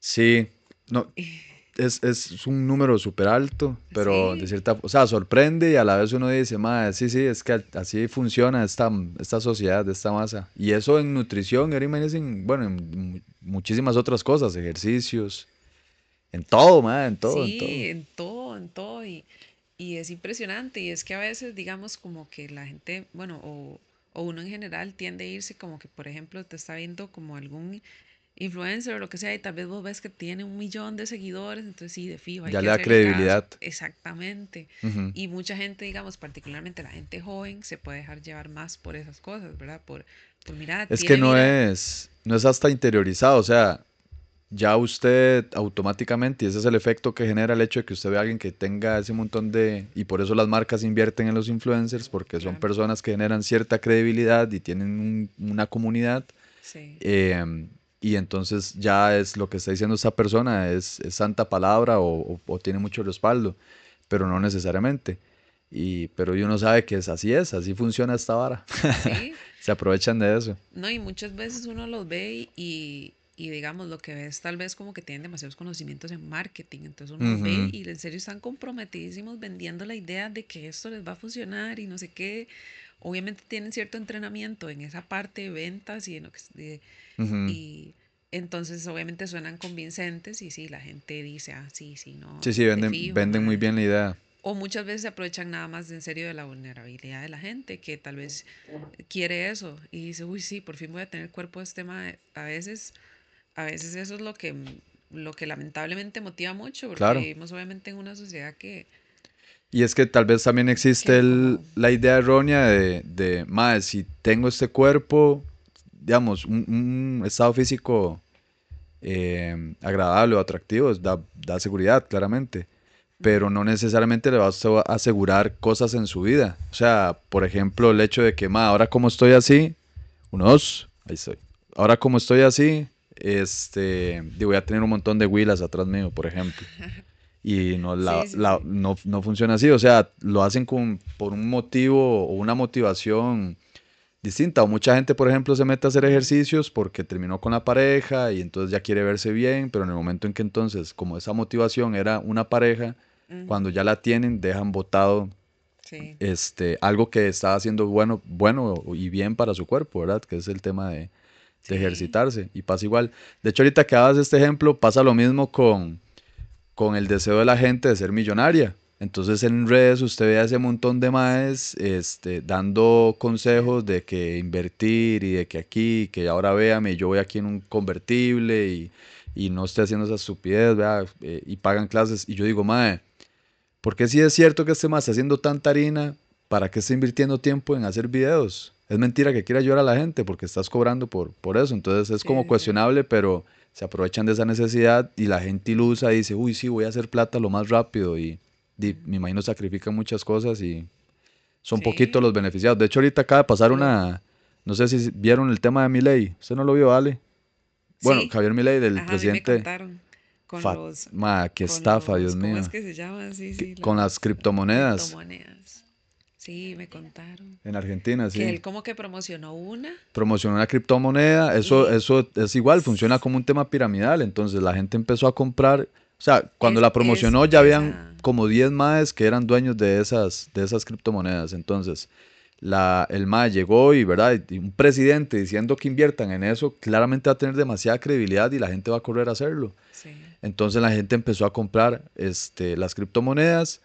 Sí, no, es un número súper alto, pero de Sí, cierta, o sea, sorprende y a la vez uno dice, madre, sí, sí, es que así funciona esta sociedad, esta masa. Y eso en nutrición, ahora imagínense, bueno, en muchísimas otras cosas, ejercicios, en todo, madre, en todo, en sí, todo. en todo, y es impresionante, y es que a veces, digamos, como que la gente, bueno, o uno en general tiende a irse como que, por ejemplo, te está viendo como algún influencer o lo que sea, y tal vez vos ves que tiene 1 millón de seguidores, entonces sí, de fijo, hay Ya que le da hacerle caso. credibilidad. Exactamente. Ujú. Y mucha gente, digamos, particularmente la gente joven, se puede dejar llevar más por esas cosas, ¿verdad? Por mira, Es que tiene vira. no es hasta interiorizado, o sea, ya usted automáticamente, y ese es el efecto que genera el hecho de que usted ve a alguien que tenga ese montón de, y por eso las marcas invierten en los influencers, porque son Claro, personas que generan cierta credibilidad y tienen una comunidad, sí, eh, y entonces ya es lo que está diciendo esa persona, es santa palabra o tiene mucho respaldo, pero no necesariamente. Pero uno sabe que es, así funciona esta vara. sí. Se aprovechan de eso. No, y muchas veces uno los ve y digamos lo que ves tal vez como que tienen demasiados conocimientos en marketing, entonces uno los ve Ujú, y en serio están comprometidísimos vendiendo la idea de que esto les va a funcionar y no sé qué. Obviamente tienen cierto entrenamiento en esa parte de ventas y en lo que ujú. y entonces obviamente suenan convincentes y sí, la gente dice, ah, sí, sí, no, Sí, sí, de fijo, venden muy mae. bien la idea. O muchas veces se aprovechan nada más de en serio de la vulnerabilidad de la gente, que tal vez quiere eso y dice, uy, sí, por fin voy a tener el cuerpo de este mae. A veces eso es lo que lamentablemente motiva mucho, porque Claro. vivimos obviamente en una sociedad Y es que tal vez también existe que como, la idea errónea mae, si tengo este cuerpo, digamos, un estado físico agradable o atractivo, da seguridad, claramente. Pero no necesariamente le va a usted a asegurar cosas en su vida. O sea, por ejemplo, el hecho de que, ahora como estoy así, uno, dos, ahí estoy. Ahora como estoy así, voy a tener un montón de huilas atrás mío, por ejemplo. Y no, sí, sí, sí, no funciona así, o sea, lo hacen por un motivo o una motivación distinta. O mucha gente, por ejemplo, se mete a hacer ujú, ejercicios porque terminó con la pareja y entonces ya quiere verse bien, pero en el momento en que entonces, como esa motivación era una pareja, cuando ujú, ya la tienen, dejan botado sí, algo que está haciendo bueno y bien para su cuerpo, ¿verdad? Que es el tema de sí, ejercitarse. Y pasa igual. De hecho, ahorita que dabas este ejemplo, pasa lo mismo con el deseo de la gente de ser millonaria. Entonces en redes usted ve a ese montón de maes dando consejos de que invertir y de que aquí, que ahora véame, yo voy aquí en un convertible y no esté haciendo esa estupidez, vea, y pagan clases. Y yo digo, mae, ¿por qué si es cierto que este mae está haciendo tanta harina? ¿Para qué está invirtiendo tiempo en hacer videos? Es mentira que quiera ayudar a la gente porque estás cobrando por eso. Entonces es como sí, sí, sí, cuestionable, pero se aprovechan de esa necesidad y la gente ilusa y dice, uy, sí, voy a hacer plata lo más rápido y me ujú, imagino sacrifican muchas cosas y son poquitos sí. los beneficiados. De hecho, ahorita acaba de pasar no sé si vieron el tema de Milei. ¿Usted no lo vio, Ale? Bueno, Sí, Javier Milei, del ajá, a mí me presidente, contaron con los, qué con estafa, Dios los, ¿cómo es mío. que se llama? Sí, sí, Con las las criptomonedas criptomonedas. Sí, me contaron. en Argentina, Que sí. él como que promocionó una Promocionó una criptomoneda, y eso es igual, funciona como un tema piramidal, entonces la gente empezó a comprar, o sea, cuando la es promocionó ya habían esa, como 10 maes que eran dueños de esas criptomonedas, entonces el mae llegó y, ¿verdad? Y un presidente diciendo que inviertan en eso, claramente va a tener demasiada credibilidad y la gente va a correr a hacerlo. sí, Entonces la gente empezó a comprar las criptomonedas,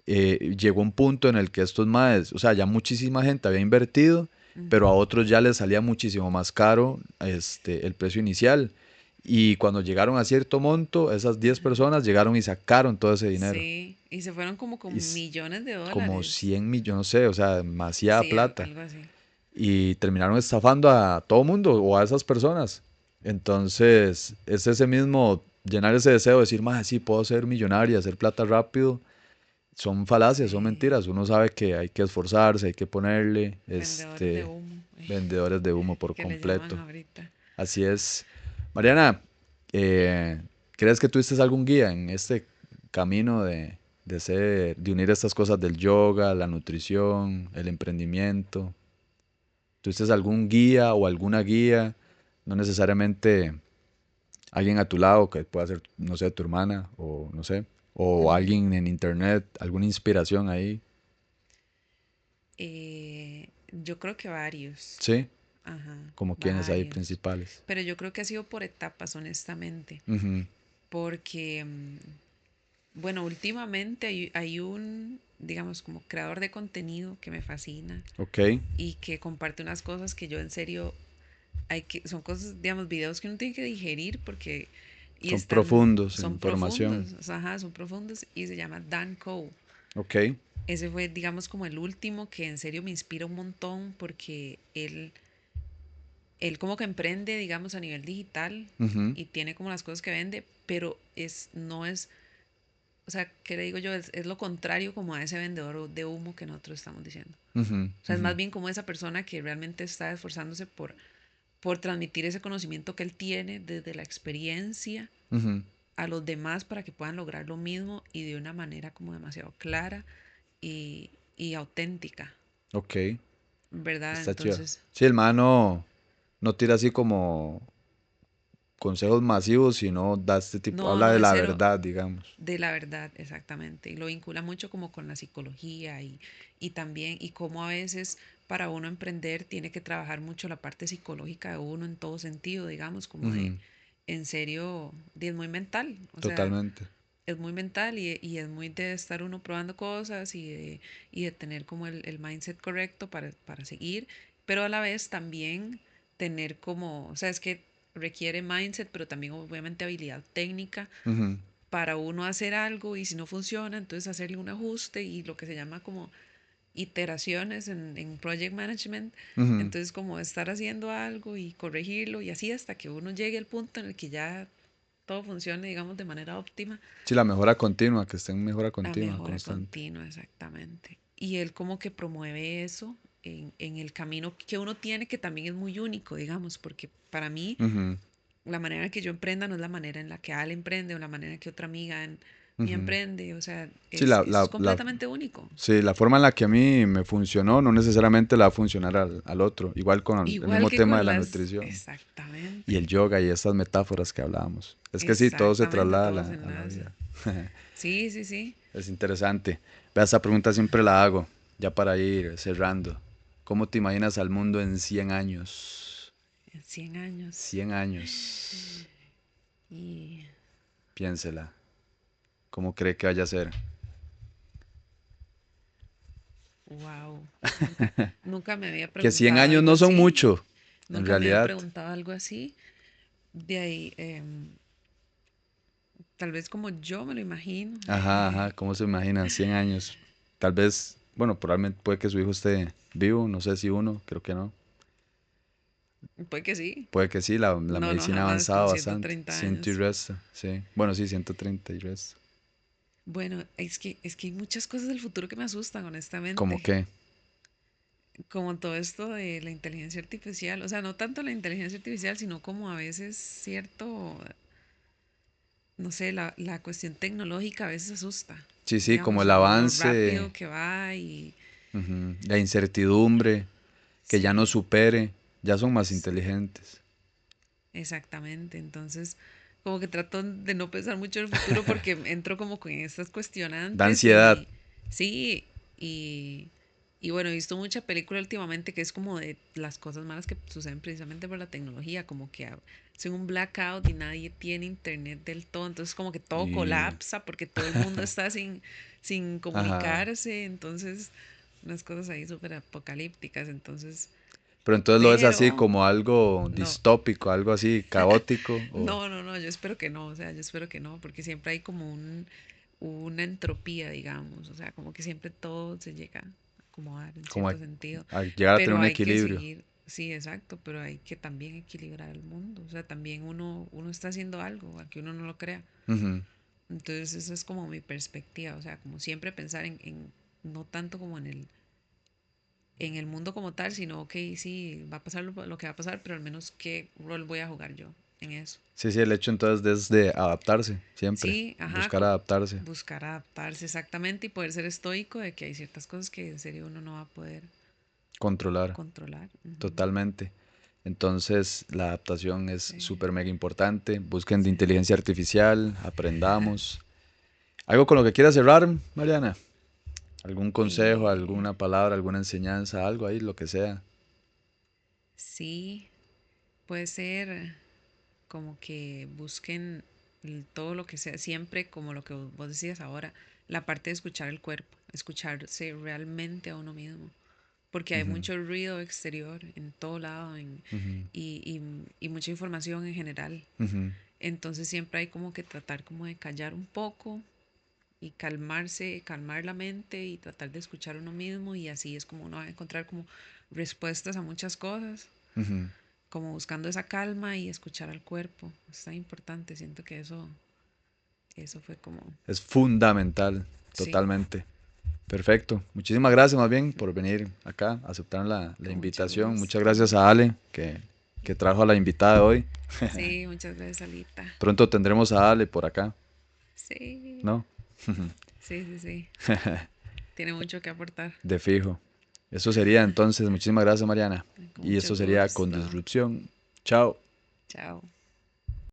llegó un punto en el que estos maes, o sea, ya muchísima gente había invertido, pero a ujú, otros ya les salía muchísimo más caro el precio inicial. Y cuando llegaron a cierto monto, esas 10 ajá, personas llegaron y sacaron todo ese dinero. sí, y se fueron como Y con millones de como dólares. 100 millones, no sé, o sea, demasiada Sí, plata. algo así. Y terminaron estafando a todo mundo o a esas personas. Entonces, es ese mismo, llenar ese deseo de decir, más sí, puedo ser millonario, hacer plata rápido, son falacias, son Sí, mentiras. Uno sabe que hay que esforzarse, hay que ponerle, vendedores de humo, vendedores de humo por que le llaman completo. ahorita. Así es. Mariana, eh, ¿crees que tuviste algún guía en este camino de unir estas cosas del yoga, la nutrición, el emprendimiento? ¿Tuviste algún guía o alguna guía? No necesariamente alguien a tu lado, que pueda ser, no sé, tu hermana o no sé, o Ujú. alguien en internet, alguna inspiración ahí. Yo creo que varios. Sí, Ajá, como quienes hay varios. principales. Pero yo creo que ha sido por etapas, honestamente. Ujú. Porque, bueno, últimamente hay un, digamos, como creador de contenido que me fascina Ok, y que comparte unas cosas que yo en serio, son cosas, digamos, videos que uno tiene que digerir porque, y son están, profundos en son información. profundos, ajá, son profundos y se llama Dan Coe. Ok, Ese fue, digamos, como el último que en serio me inspira un montón porque él como que emprende, digamos, a nivel digital ujú, y tiene como las cosas que vende, pero no es, o sea, ¿qué le digo yo? Es lo contrario como a ese vendedor de humo que nosotros estamos diciendo. ujú, O sea, es ujú, más bien como esa persona que realmente está esforzándose por transmitir ese conocimiento que él tiene desde la experiencia ujú. a los demás para que puedan lograr lo mismo y de una manera como demasiado clara y auténtica, Ok, ¿verdad? está chido. Entonces, Sí, el man no tira así como consejos masivos, sino da este tipo, no, habla no de es la cero verdad, digamos. de la verdad, exactamente. Y lo vincula mucho como con la psicología y también, y cómo a veces para uno emprender tiene que trabajar mucho la parte psicológica de uno en todo sentido, digamos, como de, Ujú, en serio, es muy mental, o sea, totalmente. es muy mental y es muy de estar uno probando cosas y de tener como el mindset correcto para seguir, pero a la vez también tener como, o sea, es que requiere mindset, pero también obviamente habilidad técnica Ujú, para uno hacer algo y si no funciona, entonces hacerle un ajuste y lo que se llama como iteraciones en project management. ujú. Entonces como estar haciendo algo y corregirlo y así hasta que uno llegue al punto en el que ya todo funcione, digamos, de manera óptima, Sí, la mejora continua, que esté en mejora a continua, mejora constante. continua, exactamente. Y él como que promueve eso en el camino que uno tiene, que también es muy único, digamos, porque para mí Ujú, la manera en que yo emprenda no es la manera en la que Al emprende o la manera en que otra amiga mía ujú. emprende, o sea, Sí, es completamente único. sí, la forma en la que a mí me funcionó no necesariamente la va a funcionar al otro. Igual con el Igual mismo que tema de con la las, nutrición y el exactamente, yoga y estas metáforas que hablábamos. Es que sí, todo se exactamente, traslada a todo se a la vida. enlaza. Sí, sí, sí, Es interesante. Vea, esta pregunta siempre la hago, ya para ir cerrando. ¿Cómo te imaginas al mundo en 100 años? en 100 años. 100 años. Y, Piénsela. ¿Cómo cree que vaya a ser? wow, nunca me había Que 100 preguntado años algo no son así, mucho, en nunca me había realidad. preguntado algo así. De ahí, tal vez como yo me lo imagino. Ajá, ajá, ¿cómo se imagina? 100 años. Tal vez, bueno, probablemente puede que su hijo esté vivo, no sé si uno, creo que no. Puede que sí. Puede que sí, la No, no, medicina ha jamás con avanzado ciento bastante. treinta Ciento y años. resto, sí. Bueno, sí, 130 y resto. Bueno, es que hay muchas cosas del futuro que me asustan, ¿Cómo honestamente. qué? Como todo esto de la inteligencia artificial. O sea, no tanto la inteligencia artificial, sino como a veces cierto, no sé, la cuestión tecnológica a veces asusta. Sí, sí, como Digamos, el lo avance, rápido que va y... ujú, la incertidumbre, que ya no Sí, supere, ya son más sí, inteligentes. exactamente. Entonces, como que trato de no pensar mucho en el futuro porque entro como con estas Da cuestionantes ansiedad. y sí, y bueno, he visto mucha película últimamente que es como de las cosas malas que suceden precisamente por la tecnología, como que hacen un blackout y nadie tiene internet del todo, entonces como que todo Y, colapsa porque todo el mundo está sin ajá. comunicarse, entonces unas cosas ahí súper apocalípticas, entonces, Pero entonces lo ves así pero como algo no. distópico, algo así caótico, o No, no, no, yo espero que no, o sea, yo espero que no, porque siempre hay como una entropía, digamos, o sea, como que siempre todo se llega a acomodar en como cierto sentido, a llegar a tener pero un hay que equilibrio. seguir, sí, exacto, pero hay que también equilibrar el mundo, o sea, también uno está haciendo algo, aunque uno no lo crea. Ujú. Entonces, esa es como mi perspectiva, o sea, como siempre pensar no tanto como en el mundo como tal, sino, ok, sí, va a pasar lo que va a pasar, pero al menos qué rol voy a jugar yo en eso. Sí, sí, el hecho entonces es de adaptarse, siempre, Sí, ajá, buscar adaptarse. buscar adaptarse exactamente y poder ser estoico de que hay ciertas cosas que en serio uno no va a poder. Controlar, controlar. Ujú. totalmente. Entonces, la adaptación es Sí, súper mega importante. Busquen de sí. inteligencia artificial, aprendamos. ¿Algo con lo que quieras cerrar, Mariana? ¿Algún consejo, Eh, alguna palabra, alguna enseñanza, algo ahí, lo que sea? sí, puede ser como que busquen todo lo que sea, siempre como lo que vos decías ahora, la parte de escuchar el cuerpo, escucharse realmente a uno mismo, porque hay Ujú, mucho ruido exterior en todo lado ujú, y mucha información en general. ujú, Entonces siempre hay como que tratar como de callar un poco y calmarse, calmar la mente y tratar de escuchar uno mismo y así es como uno va a encontrar como respuestas a muchas cosas, ujú. como buscando esa calma y escuchar al cuerpo. Es tan importante, siento que eso fue como, Es fundamental, sí, totalmente. Perfecto. Muchísimas gracias más bien por venir acá, aceptar la con mucho invitación. Muchas gusto. gracias a Ale que trajo a la invitada de hoy. Sí, muchas gracias, Alita. Pronto tendremos a Ale por acá, Sí, ¿no? sí, sí, sí. Tiene mucho que aportar. De fijo. Eso sería entonces. Muchísimas gracias, Mariana. Con Y mucho esto sería Con gusto. Disrupción. Chao. Chao.